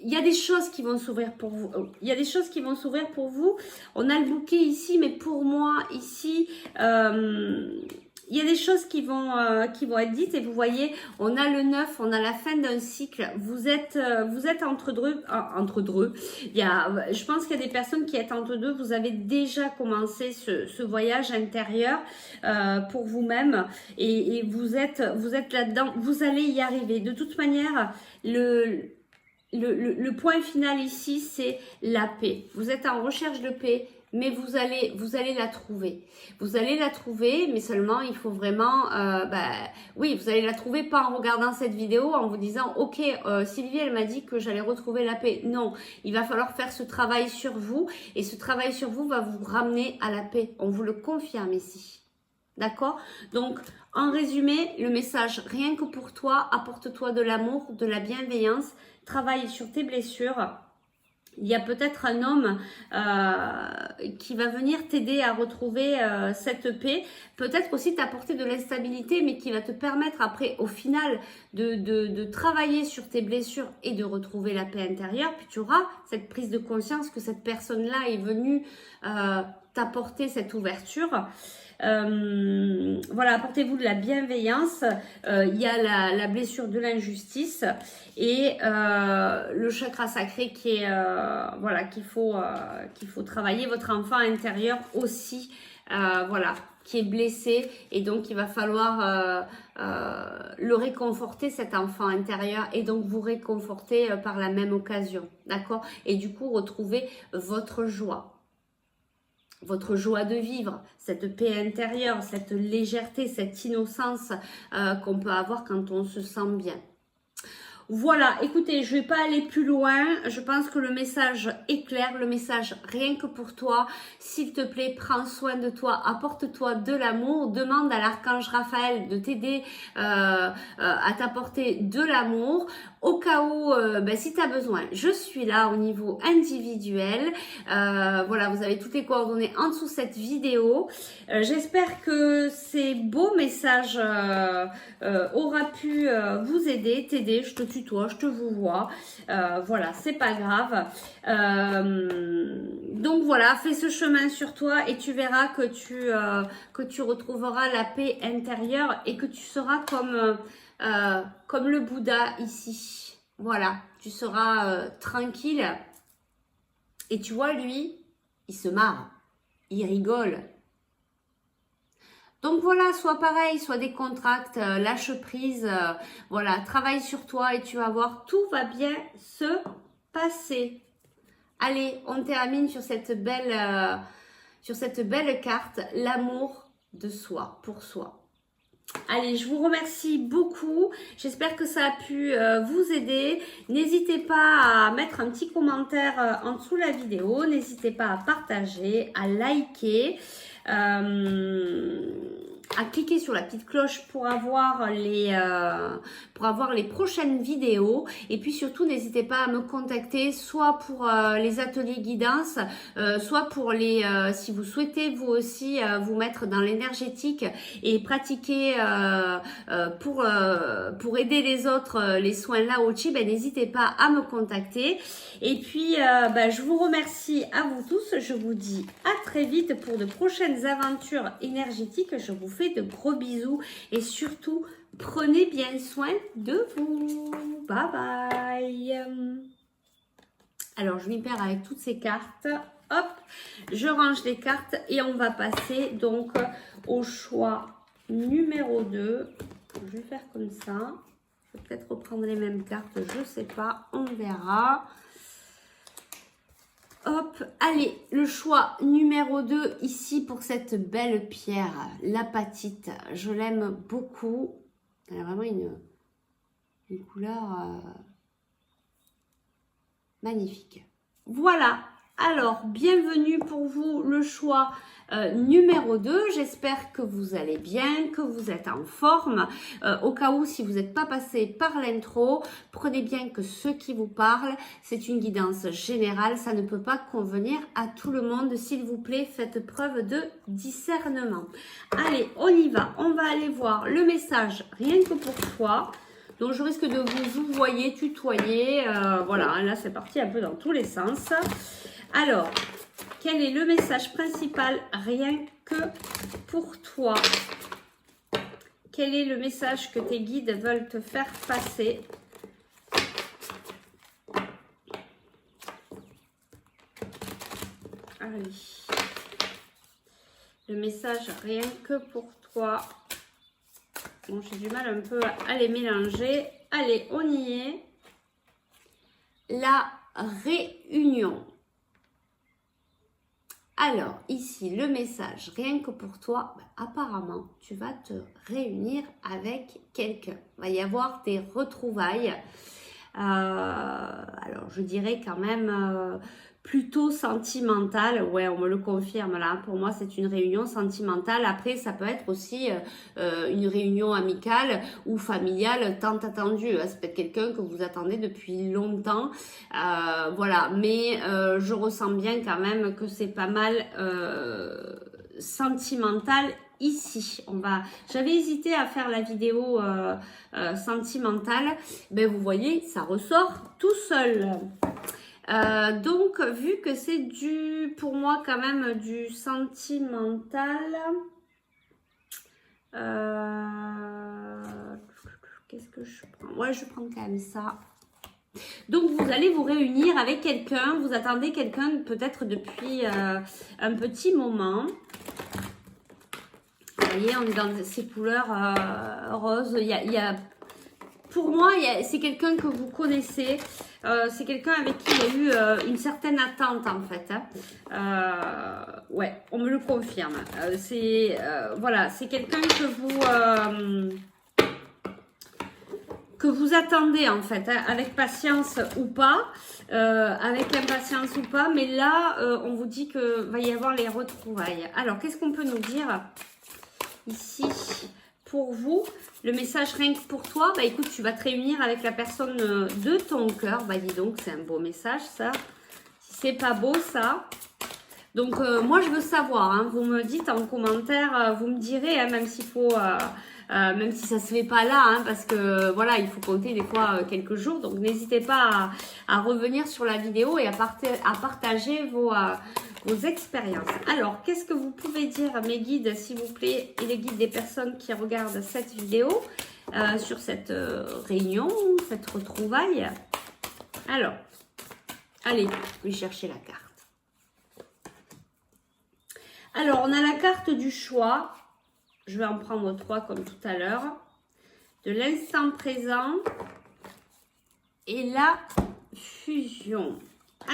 il y a des choses qui vont s'ouvrir pour vous. Il y a des choses qui vont s'ouvrir pour vous. On a le bouquet ici, mais pour moi, ici... il y a des choses qui vont être dites et vous voyez, on a le 9, on a la fin d'un cycle. Vous êtes entre deux. Je pense qu'il y a des personnes qui êtes entre deux. Vous avez déjà commencé ce voyage intérieur pour vous-même et vous êtes là-dedans. Vous allez y arriver. De toute manière, le point final ici, c'est la paix. Vous êtes en recherche de paix. Mais vous allez la trouver. Vous allez la trouver, mais seulement il faut vraiment, oui, vous allez la trouver pas en regardant cette vidéo, en vous disant, ok, Sylvie, elle m'a dit que j'allais retrouver la paix. Non, il va falloir faire ce travail sur vous, et ce travail sur vous va vous ramener à la paix. On vous le confirme ici. D'accord? Donc, en résumé, le message, rien que pour toi, apporte-toi de l'amour, de la bienveillance, travaille sur tes blessures. Il y a peut-être un homme qui va venir t'aider à retrouver cette paix, peut-être aussi t'apporter de l'instabilité, mais qui va te permettre après, au final, de travailler sur tes blessures et de retrouver la paix intérieure. Puis tu auras cette prise de conscience que cette personne-là est venue t'apporter cette ouverture. Voilà, apportez-vous de la bienveillance. Il y a la blessure de l'injustice et le chakra sacré qui est voilà, qu'il faut travailler. Votre enfant intérieur aussi, voilà, qui est blessé et donc il va falloir le réconforter, cet enfant intérieur, et donc vous réconforter par la même occasion, d'accord? Et du coup retrouver votre joie de vivre, cette paix intérieure, cette légèreté, cette innocence qu'on peut avoir quand on se sent bien. Voilà, écoutez, je ne vais pas aller plus loin. Je pense que le message est clair, le message rien que pour toi. S'il te plaît, prends soin de toi, apporte-toi de l'amour. Demande à l'archange Raphaël de t'aider à t'apporter de l'amour. Au cas où, si tu as besoin, je suis là au niveau individuel. Voilà, vous avez toutes les coordonnées en dessous de cette vidéo. J'espère que ces beaux messages aura pu vous aider, t'aider. Je te tutoie, je te vous vois. Voilà, c'est pas grave. Donc voilà, fais ce chemin sur toi et tu verras que tu retrouveras la paix intérieure et que tu seras comme le Bouddha ici. Voilà, tu seras tranquille. Et tu vois, lui, il se marre, il rigole. Donc voilà, sois pareil, sois décontracte, lâche prise, voilà, travaille sur toi et tu vas voir, tout va bien se passer. Allez, on termine sur cette belle carte, l'amour de soi, pour soi. Allez, je vous remercie beaucoup. J'espère que ça a pu vous aider. N'hésitez pas à mettre un petit commentaire en dessous de la vidéo. N'hésitez pas à partager, à liker. À cliquer sur la petite cloche pour avoir les prochaines vidéos, et puis surtout n'hésitez pas à me contacter soit pour les ateliers guidance, soit pour si vous souhaitez vous aussi vous mettre dans l'énergétique et pratiquer pour aider les autres, les soins Lao-Chi, n'hésitez pas à me contacter. Et puis je vous remercie à vous tous, je vous dis à très vite pour de prochaines aventures énergétiques. Je vous fais de gros bisous et surtout, prenez bien soin de vous. Bye bye. Alors, je m'y perds avec toutes ces cartes. Hop, je range les cartes et on va passer donc au choix numéro 2. Je vais faire comme ça. Je vais peut-être reprendre les mêmes cartes, je ne sais pas, on verra. Hop, allez, le choix numéro 2 ici pour cette belle pierre, l'apatite. Je l'aime beaucoup. Elle a vraiment une couleur magnifique. Voilà, alors bienvenue pour vous le choix numéro 2. J'espère que vous allez bien, que vous êtes en forme. Au cas où, si vous n'êtes pas passé par l'intro, prenez bien que ce qui vous parle, c'est une guidance générale. Ça ne peut pas convenir à tout le monde. S'il vous plaît, faites preuve de discernement. Allez, on y va. On va aller voir le message rien que pour toi. Donc, je risque de vous voyez, tutoyer. Voilà, là, c'est parti un peu dans tous les sens. Alors, quel est le message principal rien que pour toi? Quel est le message que tes guides veulent te faire passer? Allez. Le message rien que pour toi. Bon, j'ai du mal un peu à les mélanger. Allez, on y est. La réunion. Alors, ici, le message, rien que pour toi, apparemment, tu vas te réunir avec quelqu'un. Il va y avoir des retrouvailles. Alors, je dirais quand même plutôt sentimentale. Ouais, on me le confirme là. Pour moi, c'est une réunion sentimentale. Après, ça peut être aussi une réunion amicale ou familiale tant attendue. C'est peut-être quelqu'un que vous attendez depuis longtemps. Voilà, mais je ressens bien quand même que c'est pas mal sentimental. Ici, j'avais hésité à faire la vidéo sentimentale, ben vous voyez, ça ressort tout seul. Donc, vu que c'est pour moi quand même du sentimental, qu'est-ce que je prends? Ouais, je prends quand même ça. Donc, vous allez vous réunir avec quelqu'un, vous attendez quelqu'un peut-être depuis un petit moment. Vous voyez, on est dans ces couleurs roses. Pour moi, c'est quelqu'un que vous connaissez. C'est quelqu'un avec qui il y a eu une certaine attente en fait. Ouais, on me le confirme. Voilà, c'est quelqu'un que vous attendez en fait, hein, avec patience ou pas, avec impatience ou pas. Mais là, on vous dit que va y avoir les retrouvailles. Alors, qu'est-ce qu'on peut nous dire ici pour vous? Le message rien que pour toi, bah écoute, tu vas te réunir avec la personne de ton cœur. Bah dis donc, c'est un beau message ça. Si c'est pas beau ça. Donc moi je veux savoir, hein, vous me dites en commentaire, vous me direz, hein, même s'il faut, même si ça se fait pas là, hein, parce que voilà, il faut compter des fois quelques jours. Donc n'hésitez pas à revenir sur la vidéo et à partager vos expériences. Alors, qu'est-ce que vous pouvez dire, mes guides, s'il vous plaît, et les guides des personnes qui regardent cette vidéo, sur cette réunion, cette retrouvaille? Alors, allez, je vais chercher la carte. Alors, on a la carte du choix. Je vais en prendre 3 comme tout à l'heure. De l'instant présent et la fusion.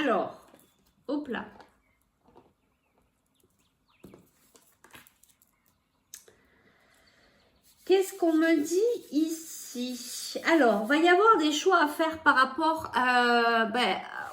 Alors, hop là. Qu'est-ce qu'on me dit ici? Alors, il va y avoir des choix à faire par rapport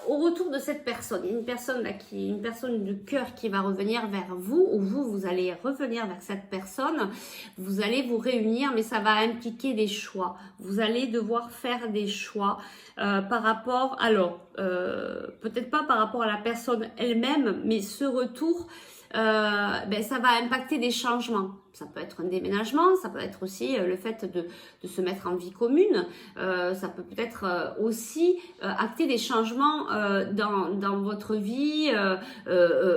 au retour de cette personne. Il y a une personne là une personne de cœur qui va revenir vers vous, ou vous allez revenir vers cette personne. Vous allez vous réunir, mais ça va impliquer des choix. Vous allez devoir faire des choix par rapport, alors peut-être pas par rapport à la personne elle-même, mais ce retour ben, ça va impacter des changements. Ça peut être un déménagement, ça peut être aussi le fait de se mettre en vie commune. Ça peut peut-être aussi acter des changements dans votre vie,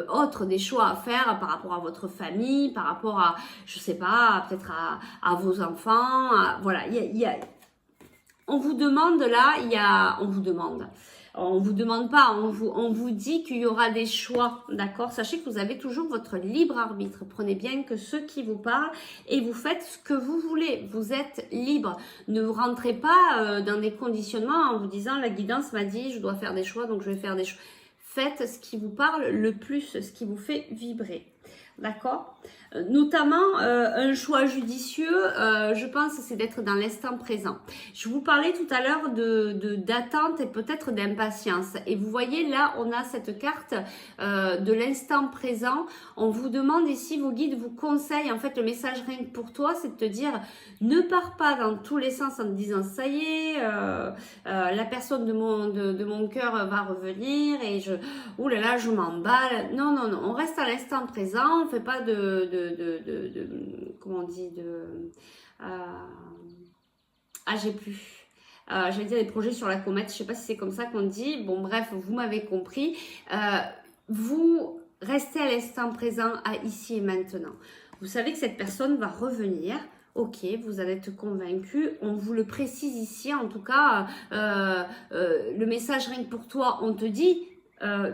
autre, des choix à faire par rapport à votre famille, par rapport à, je sais pas, peut-être à vos enfants. Voilà, on vous demande là, on vous demande pas, on vous dit qu'il y aura des choix, d'accord? Sachez que vous avez toujours votre libre arbitre. Prenez bien que ceux qui vous parlent et vous faites ce que vous voulez. Vous êtes libre. Ne rentrez pas dans des conditionnements en vous disant la guidance m'a dit je dois faire des choix donc je vais faire des choix. Faites ce qui vous parle le plus, ce qui vous fait vibrer. D'accord? Notamment, un choix judicieux, je pense, c'est d'être dans l'instant présent. Je vous parlais tout à l'heure d'attente et peut-être d'impatience. Et vous voyez, là, on a cette carte de l'instant présent. On vous demande ici, vos guides vous conseillent, en fait, le message rien que pour toi, c'est de te dire, ne pars pas dans tous les sens en te disant, ça y est, la personne de mon cœur va revenir et ouh là là, je m'emballe. Non, non, non, on reste à l'instant présent, on fait pas comment on dit, j'ai plus. J'allais dire des projets sur la comète, je sais pas si c'est comme ça qu'on dit. Bon, bref, vous m'avez compris. Vous restez à l'instant présent, à ici et maintenant. Vous savez que cette personne va revenir. Ok, vous allez être convaincu. On vous le précise ici. En tout cas, le message rien que pour toi, on te dit,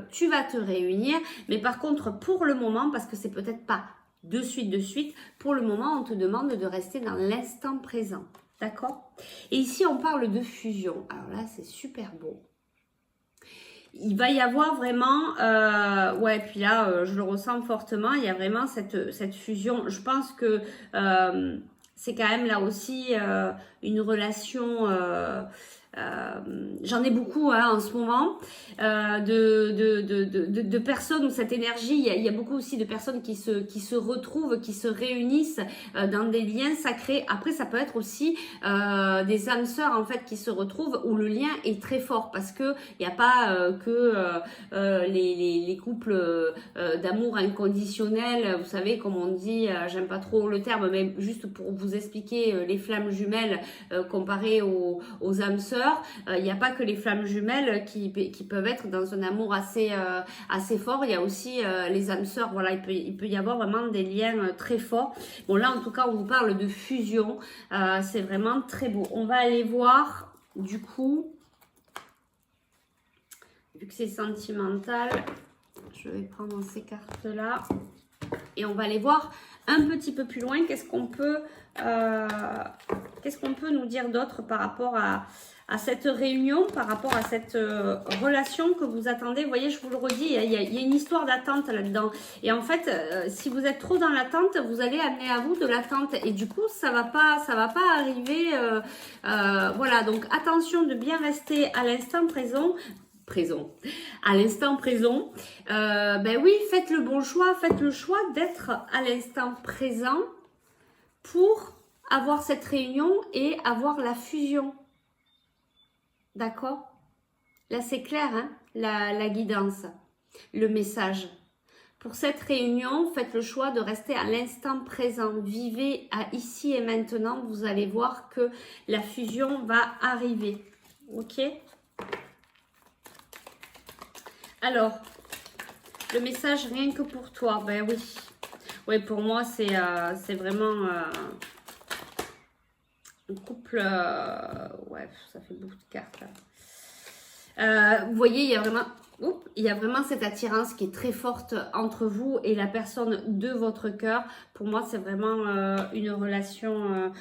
tu vas te réunir. Mais par contre, pour le moment, parce que c'est peut-être pas de suite, pour le moment, on te demande de rester dans l'instant présent. D'accord? Et ici, on parle de fusion. Alors là, c'est super beau. Il va y avoir vraiment, ouais, puis là, je le ressens fortement, il y a vraiment cette fusion. Je pense que c'est quand même là aussi une relation... j'en ai beaucoup en ce moment de personnes où cette énergie, il y a beaucoup aussi de personnes qui se retrouvent, qui se réunissent dans des liens sacrés. Après, ça peut être aussi des âmes sœurs en fait qui se retrouvent où le lien est très fort parce que il n'y a pas que les couples d'amour inconditionnel, vous savez, comme on dit, j'aime pas trop le terme, mais juste pour vous expliquer les flammes jumelles comparées aux âmes sœurs. Il n'y a pas que les flammes jumelles qui peuvent être dans un amour assez fort. Il y a aussi les âmes sœurs. Voilà, il peut y avoir vraiment des liens très forts. Bon, là, en tout cas, on vous parle de fusion. C'est vraiment très beau. On va aller voir, du coup, vu que c'est sentimental, je vais prendre ces cartes-là. Et on va aller voir un petit peu plus loin. Qu'est-ce qu'on peut nous dire d'autre par rapport à cette réunion, par rapport à cette relation que vous attendez. Vous voyez, je vous le redis, il y a une histoire d'attente là-dedans. Et en fait, si vous êtes trop dans l'attente, vous allez amener à vous de l'attente. Et du coup, ça va pas arriver. Voilà, donc attention de bien rester à l'instant présent. À l'instant présent, ben oui, faites le bon choix, faites le choix d'être à l'instant présent pour avoir cette réunion et avoir la fusion. D'accord? Là, c'est clair, hein, la guidance, le message. Pour cette réunion, faites le choix de rester à l'instant présent. Vivez à ici et maintenant. Vous allez voir que la fusion va arriver. Ok? Alors, le message rien que pour toi. Ben oui. Oui, pour moi, c'est vraiment un couple... ouais, ça fait beaucoup de cartes là. Vous voyez, il y a vraiment cette attirance qui est très forte entre vous et la personne de votre cœur. Pour moi, c'est vraiment une relation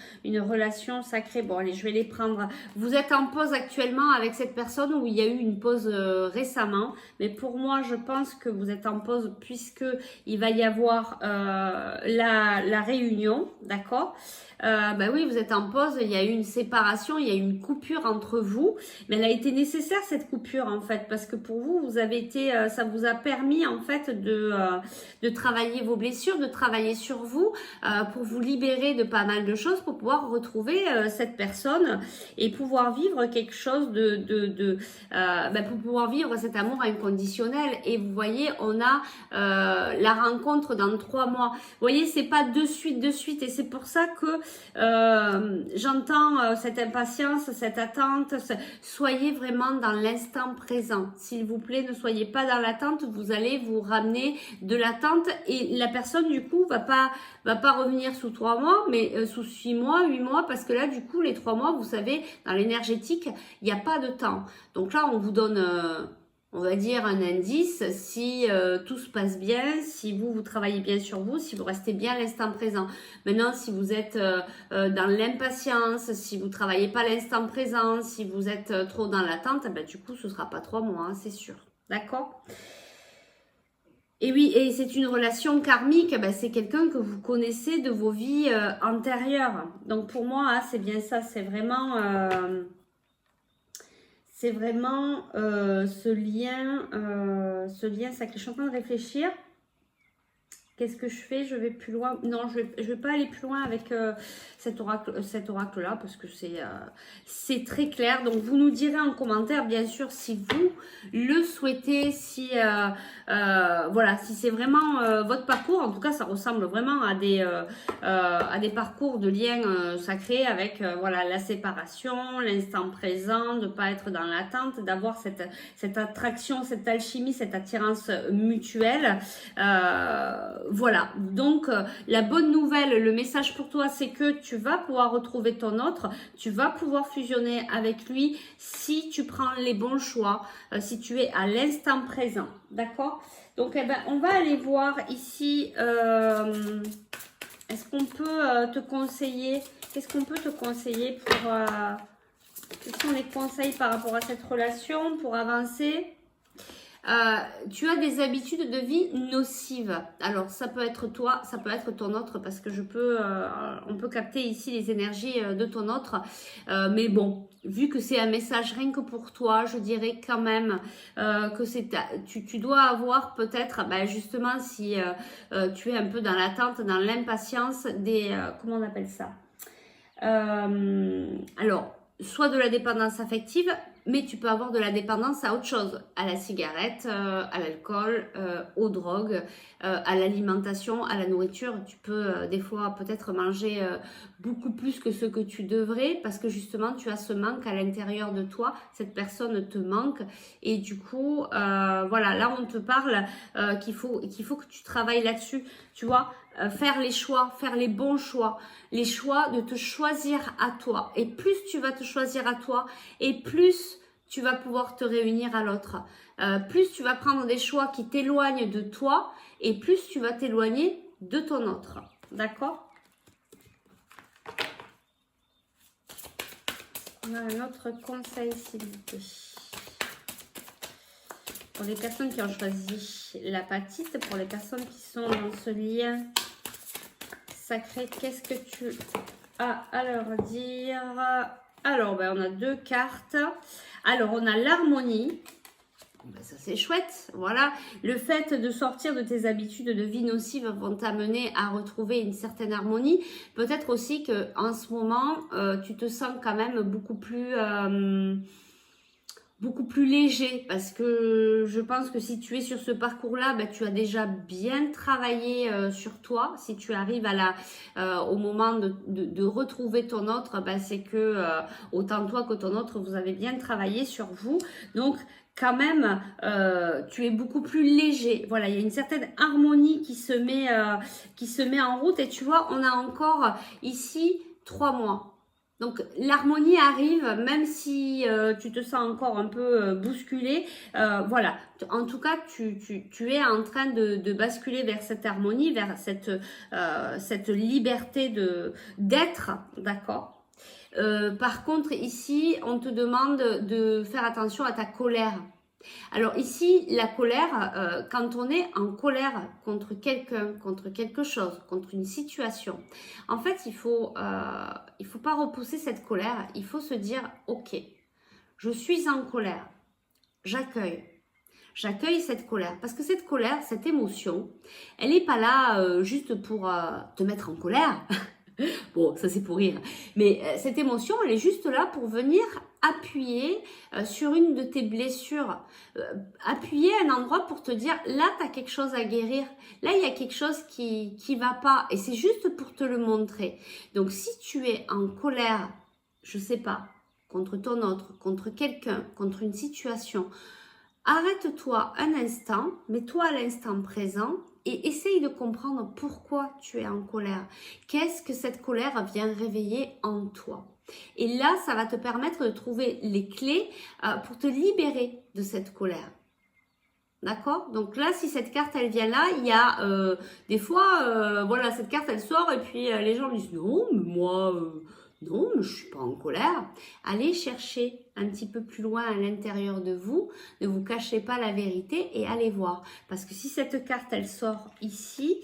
sacrée. Bon, allez, je vais les prendre. Vous êtes en pause actuellement avec cette personne ou il y a eu une pause récemment. Mais pour moi, je pense que vous êtes en pause puisque il va y avoir la réunion, d'accord? Ben oui, vous êtes en pause, il y a eu une séparation, il y a eu une coupure entre vous, mais elle a été nécessaire cette coupure en fait, parce que pour vous, vous avez été, ça vous a permis en fait de travailler vos blessures, de travailler sur vous pour vous libérer de pas mal de choses, pour pouvoir retrouver cette personne et pouvoir vivre quelque chose pour pouvoir vivre cet amour inconditionnel. Et vous voyez, on a la rencontre dans 3 mois. Vous voyez, c'est pas de suite, et c'est pour ça que j'entends cette impatience, cette attente. Soyez vraiment dans l'instant présent, s'il vous plaît. Ne soyez pas dans l'attente, vous allez vous ramener de l'attente et la personne du coup va pas revenir sous 3 mois, mais sous 6 mois, 8 mois, parce que là du coup les 3 mois, vous savez, dans l'énergétique, il n'y a pas de temps. Donc là on vous donne on va dire un indice, si tout se passe bien, si vous travaillez bien sur vous, si vous restez bien à l'instant présent. Maintenant, si vous êtes dans l'impatience, si vous travaillez pas l'instant présent, si vous êtes trop dans l'attente, ben, du coup, ce sera pas 3 mois, hein, c'est sûr. D'accord ? Et oui, et c'est une relation karmique, ben, c'est quelqu'un que vous connaissez de vos vies antérieures. Donc pour moi, hein, c'est bien ça, c'est vraiment... ce lien sacré. Je suis en train de réfléchir. Qu'est-ce que je fais? Je vais plus loin. Non, je vais pas aller plus loin avec cet oracle-là parce que c'est très clair. Donc, vous nous direz en commentaire, bien sûr, si vous le souhaitez, si voilà, si c'est vraiment votre parcours. En tout cas, ça ressemble vraiment à des parcours de liens sacrés avec voilà la séparation, l'instant présent, de pas être dans l'attente, d'avoir cette attraction, cette alchimie, cette attirance mutuelle. Voilà, donc la bonne nouvelle, le message pour toi, c'est que tu vas pouvoir retrouver ton autre, tu vas pouvoir fusionner avec lui si tu prends les bons choix, si tu es à l'instant présent, d'accord? Donc, eh ben, on va aller voir ici, est-ce qu'on peut te conseiller, qu'est-ce qu'on peut te conseiller pour, quels sont les conseils par rapport à cette relation pour avancer? Tu as des habitudes de vie nocives. Alors, ça peut être toi, ça peut être ton autre, parce que on peut capter ici les énergies de ton autre. Mais bon, vu que c'est un message rien que pour toi, je dirais quand même que tu dois avoir peut-être, justement, si tu es un peu dans l'attente, dans l'impatience, comment on appelle ça? Alors, soit de la dépendance affective, mais tu peux avoir de la dépendance à autre chose, à la cigarette, à l'alcool, aux drogues, à l'alimentation, à la nourriture. Tu peux des fois peut-être manger beaucoup plus que ce que tu devrais parce que justement tu as ce manque à l'intérieur de toi, cette personne te manque et du coup voilà, là on te parle qu'il faut que tu travailles là-dessus, tu vois. Faire les choix, faire les bons choix, les choix de te choisir à toi. Et plus tu vas te choisir à toi, et plus tu vas pouvoir te réunir à l'autre. Plus tu vas prendre des choix qui t'éloignent de toi, et plus tu vas t'éloigner de ton autre. D'accord? On a un autre conseil, s'il vous plaît. Pour les personnes qui ont choisi l'apatite, pour les personnes qui sont dans ce lien sacré, qu'est-ce que tu as à leur dire? Alors, on a 2 cartes. Alors, on a l'harmonie. Ça, c'est chouette. Voilà. Le fait de sortir de tes habitudes de vie nocives vont t'amener à retrouver une certaine harmonie. Peut-être aussi qu'en ce moment, tu te sens quand même beaucoup plus léger parce que je pense que si tu es sur ce parcours-là, tu as déjà bien travaillé sur toi. Si tu arrives au moment de retrouver ton autre, c'est que autant toi que ton autre, vous avez bien travaillé sur vous. Donc, quand même, tu es beaucoup plus léger. Voilà, il y a une certaine harmonie qui se met en route. Et tu vois, on a encore ici 3 mois. Donc, l'harmonie arrive, même si tu te sens encore un peu bousculé. Voilà, en tout cas, tu es en train de basculer vers cette harmonie, vers cette liberté d'être, d'accord? Par contre, ici, on te demande de faire attention à ta colère. Alors ici, la colère, quand on est en colère contre quelqu'un, contre quelque chose, contre une situation, en fait, il faut pas repousser cette colère. Il faut se dire, ok, je suis en colère, j'accueille. j'accueille cette colère. Parce que cette colère, cette émotion, elle n'est pas là juste pour te mettre en colère. Bon, ça c'est pour rire. Mais cette émotion, elle est juste là pour venir appuyer sur une de tes blessures. Appuyer un endroit pour te dire, là, tu as quelque chose à guérir. Là, il y a quelque chose qui va pas. Et c'est juste pour te le montrer. Donc, si tu es en colère, je sais pas, contre ton autre, contre quelqu'un, contre une situation, arrête-toi un instant, mets-toi à l'instant présent et essaye de comprendre pourquoi tu es en colère. Qu'est-ce que cette colère vient réveiller en toi? Et là, ça va te permettre de trouver les clés pour te libérer de cette colère. D'accord? Donc là, si cette carte, elle vient là, il y a des fois, voilà, cette carte, elle sort et puis les gens disent « Non, mais moi, non, mais je suis pas en colère. » Allez chercher un petit peu plus loin à l'intérieur de vous. Ne vous cachez pas la vérité et allez voir. Parce que si cette carte, elle sort ici,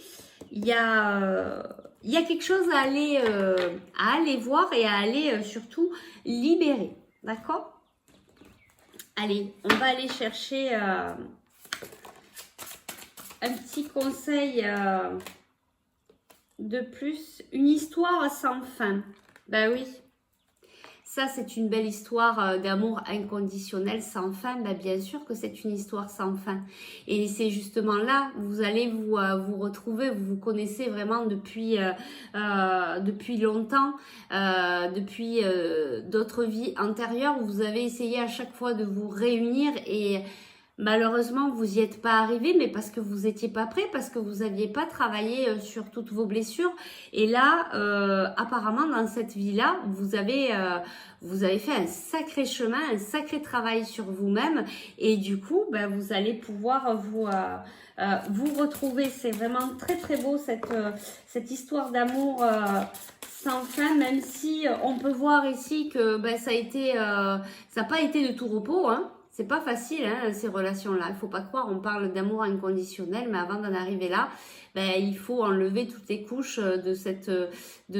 il y a quelque chose à aller voir et à aller surtout libérer. D'accord? Allez, on va aller chercher un petit conseil de plus. Une histoire sans fin. Ben oui. Ça, c'est une belle histoire d'amour inconditionnel sans fin. Ben, bien sûr que c'est une histoire sans fin. Et c'est justement là, vous allez vous retrouver, vous vous connaissez vraiment depuis longtemps, depuis d'autres vies antérieures où vous avez essayé à chaque fois de vous réunir et malheureusement, vous n'y êtes pas arrivé, mais parce que vous n'étiez pas prêt, parce que vous n'aviez pas travaillé sur toutes vos blessures. Et là, apparemment, dans cette vie-là, vous avez fait un sacré chemin, un sacré travail sur vous-même. Et du coup, ben, vous allez pouvoir vous retrouver. C'est vraiment très, très beau cette histoire d'amour sans fin, même si on peut voir ici que ben, ça n'a pas été de tout repos, hein. C'est pas facile, hein, ces relations-là. Il faut pas croire, on parle d'amour inconditionnel, mais avant d'en arriver là, ben, il faut enlever toutes les couches de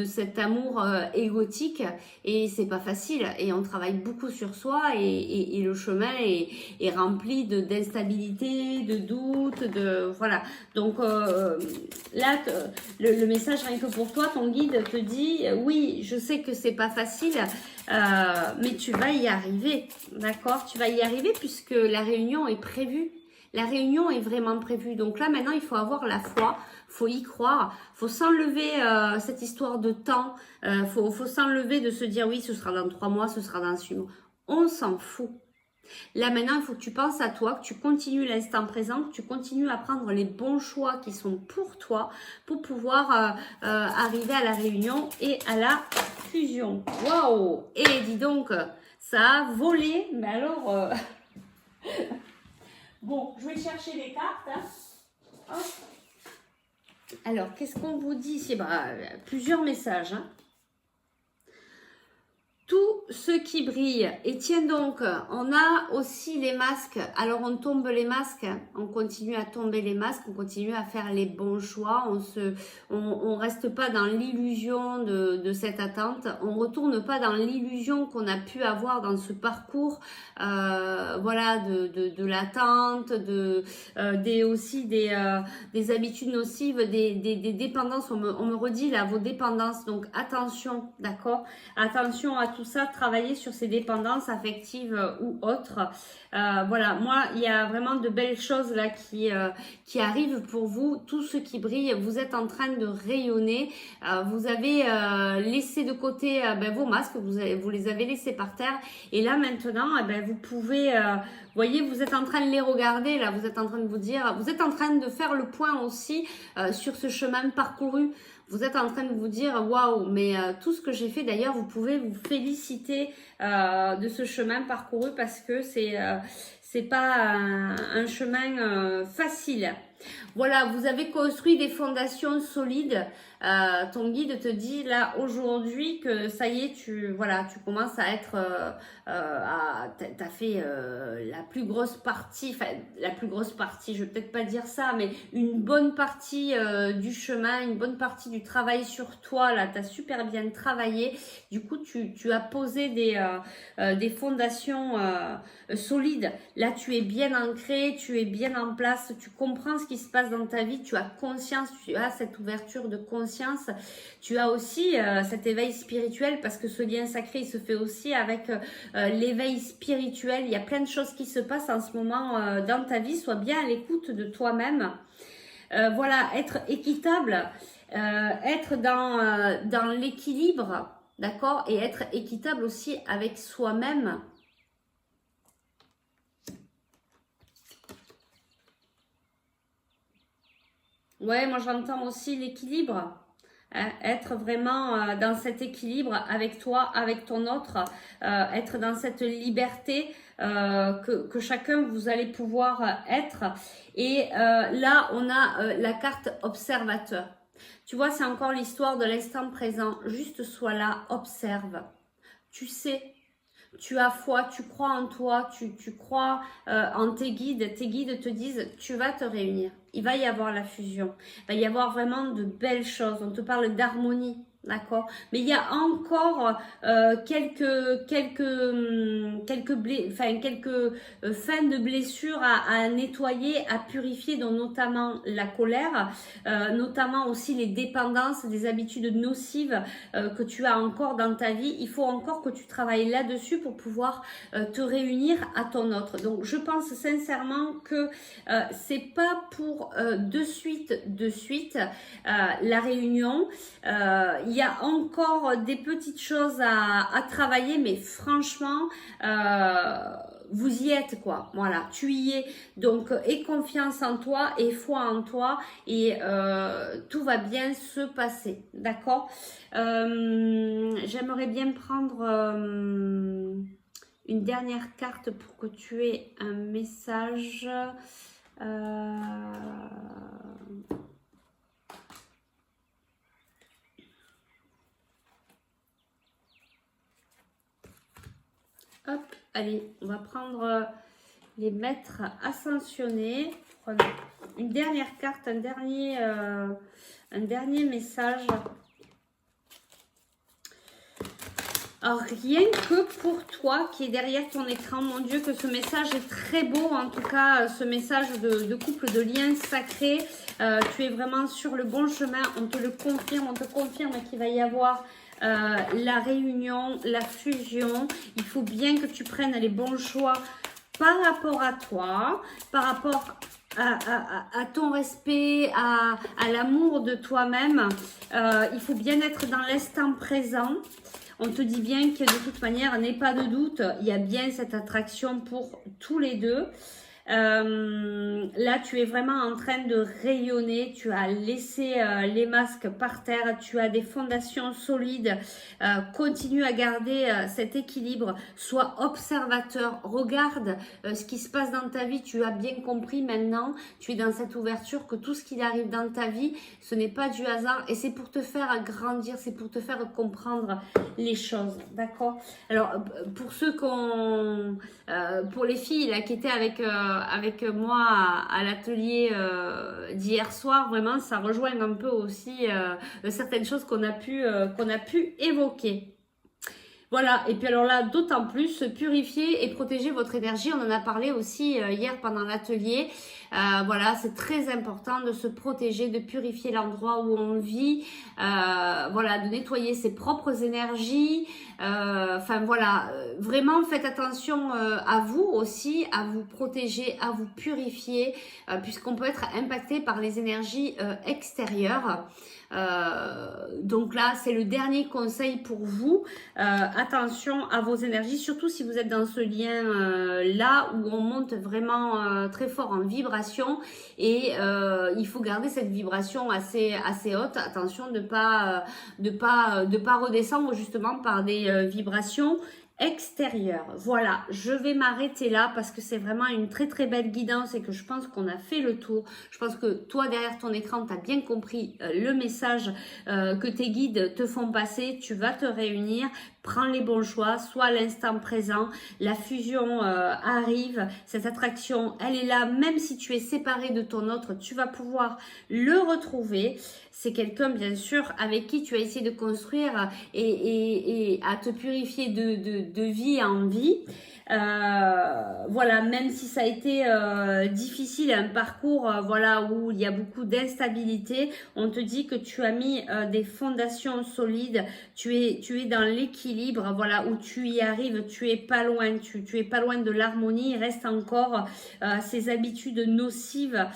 cet amour égotique. Et c'est pas facile. Et on travaille beaucoup sur soi et le chemin est rempli d'instabilité, de doutes, voilà. Donc là, le message rien que pour toi, ton guide te dit, oui, je sais que c'est pas facile, mais tu vas y arriver, d'accord? Tu vas y arriver puisque la réunion est prévue. La réunion est vraiment prévue. Donc là, maintenant, il faut avoir la foi, faut y croire, faut s'enlever cette histoire de temps, faut s'enlever de se dire, oui, ce sera dans 3 mois, ce sera dans 6 mois. On s'en fout. Là, maintenant, il faut que tu penses à toi, que tu continues l'instant présent, que tu continues à prendre les bons choix qui sont pour toi, pour pouvoir arriver à la réunion et à la fusion. Waouh! Et dis donc, ça a volé, mais alors... Bon, je vais chercher les cartes. Hein. Hop. Alors, qu'est-ce qu'on vous dit ici? Plusieurs messages. Hein. Tout ce qui brille. Et tiens donc, on a aussi les masques. Alors, on tombe les masques. On continue à tomber les masques. On continue à faire les bons choix. On reste pas dans l'illusion de cette attente. On retourne pas dans l'illusion qu'on a pu avoir dans ce parcours. Voilà, de l'attente, aussi des habitudes nocives, des dépendances. On me redit là vos dépendances. Donc, attention, d'accord? Attention à tout ça, travailler sur ces dépendances affectives ou autres. Voilà, moi, il y a vraiment de belles choses là qui arrivent pour vous. Tout ce qui brille, vous êtes en train de rayonner. Vous avez laissé de côté vos masques, vous les avez laissés par terre. Et là, maintenant, vous pouvez... voyez, vous êtes en train de les regarder, là, vous êtes en train de vous dire... Vous êtes en train de faire le point aussi sur ce chemin parcouru. Vous êtes en train de vous dire, waouh, mais tout ce que j'ai fait, d'ailleurs, vous pouvez vous féliciter de ce chemin parcouru parce que c'est pas un chemin facile. Voilà, vous avez construit des fondations solides. Ton guide te dit là aujourd'hui que ça y est, tu commences à être, t'as fait la plus grosse partie, je vais peut-être pas dire ça, mais une bonne partie du chemin, une bonne partie du travail sur toi. Là, t'as super bien travaillé. Du coup, tu as posé des fondations solides. Là, tu es bien ancré, tu es bien en place, tu comprends ce qui se passe dans ta vie, tu as conscience, tu as cette ouverture de conscience. Tu as aussi cet éveil spirituel parce que ce lien sacré il se fait aussi avec l'éveil spirituel. Il y a plein de choses qui se passent en ce moment dans ta vie. Sois bien à l'écoute de toi-même. Voilà, être équitable, être dans l'équilibre, d'accord, et être équitable aussi avec soi-même. Ouais, moi j'entends aussi l'équilibre. Être vraiment dans cet équilibre avec toi, avec ton autre, être dans cette liberté que chacun vous allez pouvoir être. Et là, on a la carte observateur. Tu vois, c'est encore l'histoire de l'instant présent. Juste sois là, observe. Tu sais. Tu as foi, tu crois en toi, tu crois en tes guides. Tes guides te disent, tu vas te réunir. Il va y avoir la fusion. Il va y avoir vraiment de belles choses. On te parle d'harmonie. D'accord, mais il y a encore quelques fins de blessures à nettoyer, à purifier, dont notamment la colère, notamment aussi les dépendances, des habitudes nocives que tu as encore dans ta vie. Il faut encore que tu travailles là-dessus pour pouvoir te réunir à ton autre. Donc je pense sincèrement que c'est pas pour de suite la réunion. Il y a encore des petites choses à travailler, mais franchement, vous y êtes quoi. Voilà, tu y es. Donc, aie confiance en toi et foi en toi et tout va bien se passer. D'accord. J'aimerais bien prendre une dernière carte pour que tu aies un message. Hop, allez, on va prendre les maîtres ascensionnés. Prenons une dernière carte, un dernier message. Alors, rien que pour toi qui est derrière ton écran, mon Dieu, que ce message est très beau. En tout cas, ce message de couple, de lien sacré. Tu es vraiment sur le bon chemin. On te le confirme, on te confirme qu'il va y avoir la réunion, la fusion. Il faut bien que tu prennes les bons choix par rapport à toi, par rapport à ton respect, à l'amour de toi-même. Il faut bien être dans l'instant présent. On te dit bien que de toute manière, n'aie pas de doute, il y a bien cette attraction pour tous les deux. Là, tu es vraiment en train de rayonner, tu as laissé les masques par terre, tu as des fondations solides, continue à garder cet équilibre, sois observateur, regarde ce qui se passe dans ta vie, tu as bien compris maintenant, tu es dans cette ouverture que tout ce qui arrive dans ta vie, ce n'est pas du hasard et c'est pour te faire grandir, c'est pour te faire comprendre les choses, d'accord? Alors, pour ceux pour les filles là, qui étaient avec moi à l'atelier d'hier soir, vraiment ça rejoint un peu aussi certaines choses qu'on a pu évoquer. Voilà, et puis alors là, d'autant plus, purifier et protéger votre énergie. On en a parlé aussi hier pendant l'atelier. Voilà, c'est très important de se protéger, de purifier l'endroit où on vit. Voilà, de nettoyer ses propres énergies. Enfin voilà, vraiment faites attention à vous aussi, à vous protéger, à vous purifier, puisqu'on peut être impacté par les énergies extérieures. Donc là, c'est le dernier conseil pour vous. Attention à vos énergies, surtout si vous êtes dans ce lien là où on monte vraiment très fort en vibration et il faut garder cette vibration assez haute. Attention de pas redescendre justement par des vibrations extérieur. Voilà, je vais m'arrêter là parce que c'est vraiment une très très belle guidance et que je pense qu'on a fait le tour. Je pense que toi derrière ton écran, tu as bien compris le message que tes guides te font passer. Tu vas te réunir, prends les bons choix, sois à l'instant présent. La fusion arrive, cette attraction, elle est là. Même si tu es séparé de ton autre, tu vas pouvoir le retrouver. C'est quelqu'un, bien sûr, avec qui tu as essayé de construire et à te purifier de vie en vie. Voilà, même si ça a été difficile, un parcours voilà, où il y a beaucoup d'instabilité, on te dit que tu as mis des fondations solides, tu es dans l'équilibre, voilà, où tu y arrives, tu es pas loin, tu es pas loin de l'harmonie. Il reste encore ces habitudes nocives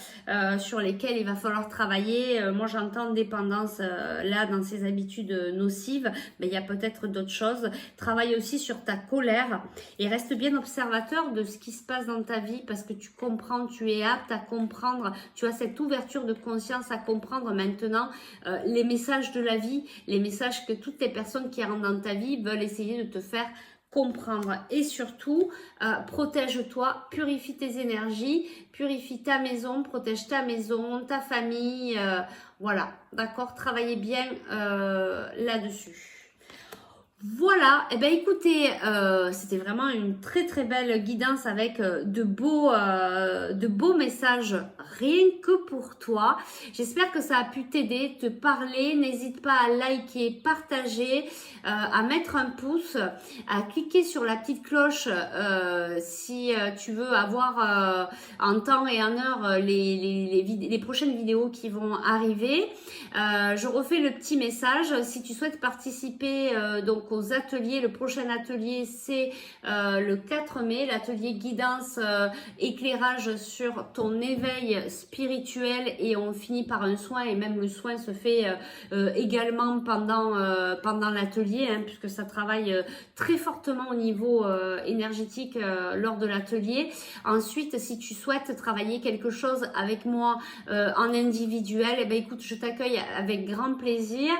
sur lesquelles il va falloir travailler. Moi j'entends dépendance là dans ces habitudes nocives, mais il y a peut-être d'autres choses. Travaille aussi sur ta colère et reste bien observateur de ce qui se passe dans ta vie parce que tu comprends, tu es apte à comprendre, tu as cette ouverture de conscience à comprendre maintenant les messages de la vie, les messages que toutes les personnes qui rentrent dans ta vie veulent essayer de te faire comprendre. Et surtout, protège-toi, purifie tes énergies, purifie ta maison, protège ta maison, ta famille, voilà, d'accord, travaillez bien là-dessus. Voilà, et eh ben écoutez, c'était vraiment une très très belle guidance avec de beaux messages rien que pour toi. J'espère que ça a pu t'aider, te parler. N'hésite pas à liker, partager, à mettre un pouce, à cliquer sur la petite cloche si tu veux avoir en temps et en heure les prochaines vidéos qui vont arriver. Je refais le petit message. Si tu souhaites participer donc aux ateliers, le prochain atelier c'est le 4 mai, l'atelier guidance éclairage sur ton éveil spirituel et on finit par un soin et même le soin se fait également pendant l'atelier puisque ça travaille très fortement au niveau énergétique lors de l'atelier. Ensuite, si tu souhaites travailler quelque chose avec moi en individuel, eh ben écoute, je t'accueille avec grand plaisir.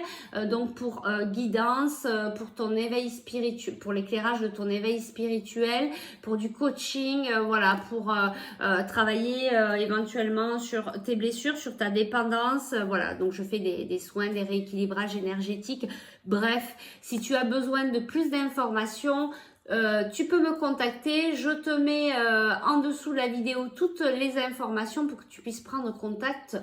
Donc pour guidance, pour ton éveil spirituel, pour l'éclairage de ton éveil spirituel, pour du coaching, voilà, pour travailler éventuellement sur tes blessures, sur ta dépendance, voilà. Donc je fais des soins, des rééquilibrages énergétiques. Bref, si tu as besoin de plus d'informations, tu peux me contacter, je te mets en dessous de la vidéo toutes les informations pour que tu puisses prendre contact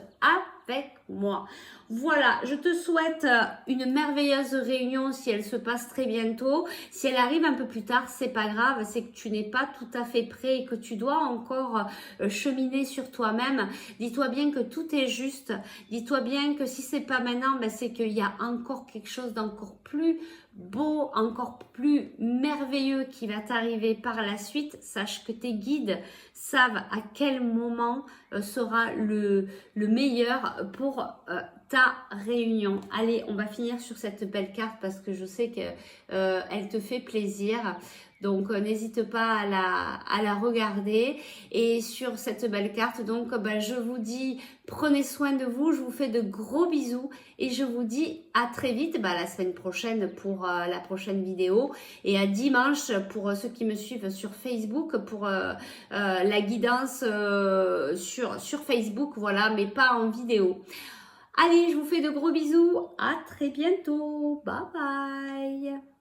avec moi. Voilà, je te souhaite une merveilleuse réunion si elle se passe très bientôt. Si elle arrive un peu plus tard, c'est pas grave, c'est que tu n'es pas tout à fait prêt et que tu dois encore cheminer sur toi-même. Dis-toi bien que tout est juste. Dis-toi bien que si c'est pas maintenant, ben c'est qu'il y a encore quelque chose d'encore plus beau, encore plus merveilleux qui va t'arriver par la suite. Sache que tes guides savent à quel moment sera le meilleur pour ta réunion. Allez, on va finir sur cette belle carte parce que je sais que elle te fait plaisir. Donc n'hésite pas à la regarder. Et sur cette belle carte, donc je vous dis prenez soin de vous, je vous fais de gros bisous et je vous dis à très vite la semaine prochaine pour la prochaine vidéo et à dimanche pour ceux qui me suivent sur Facebook pour la guidance sur Facebook, voilà, mais pas en vidéo. Allez, je vous fais de gros bisous, à très bientôt, bye bye.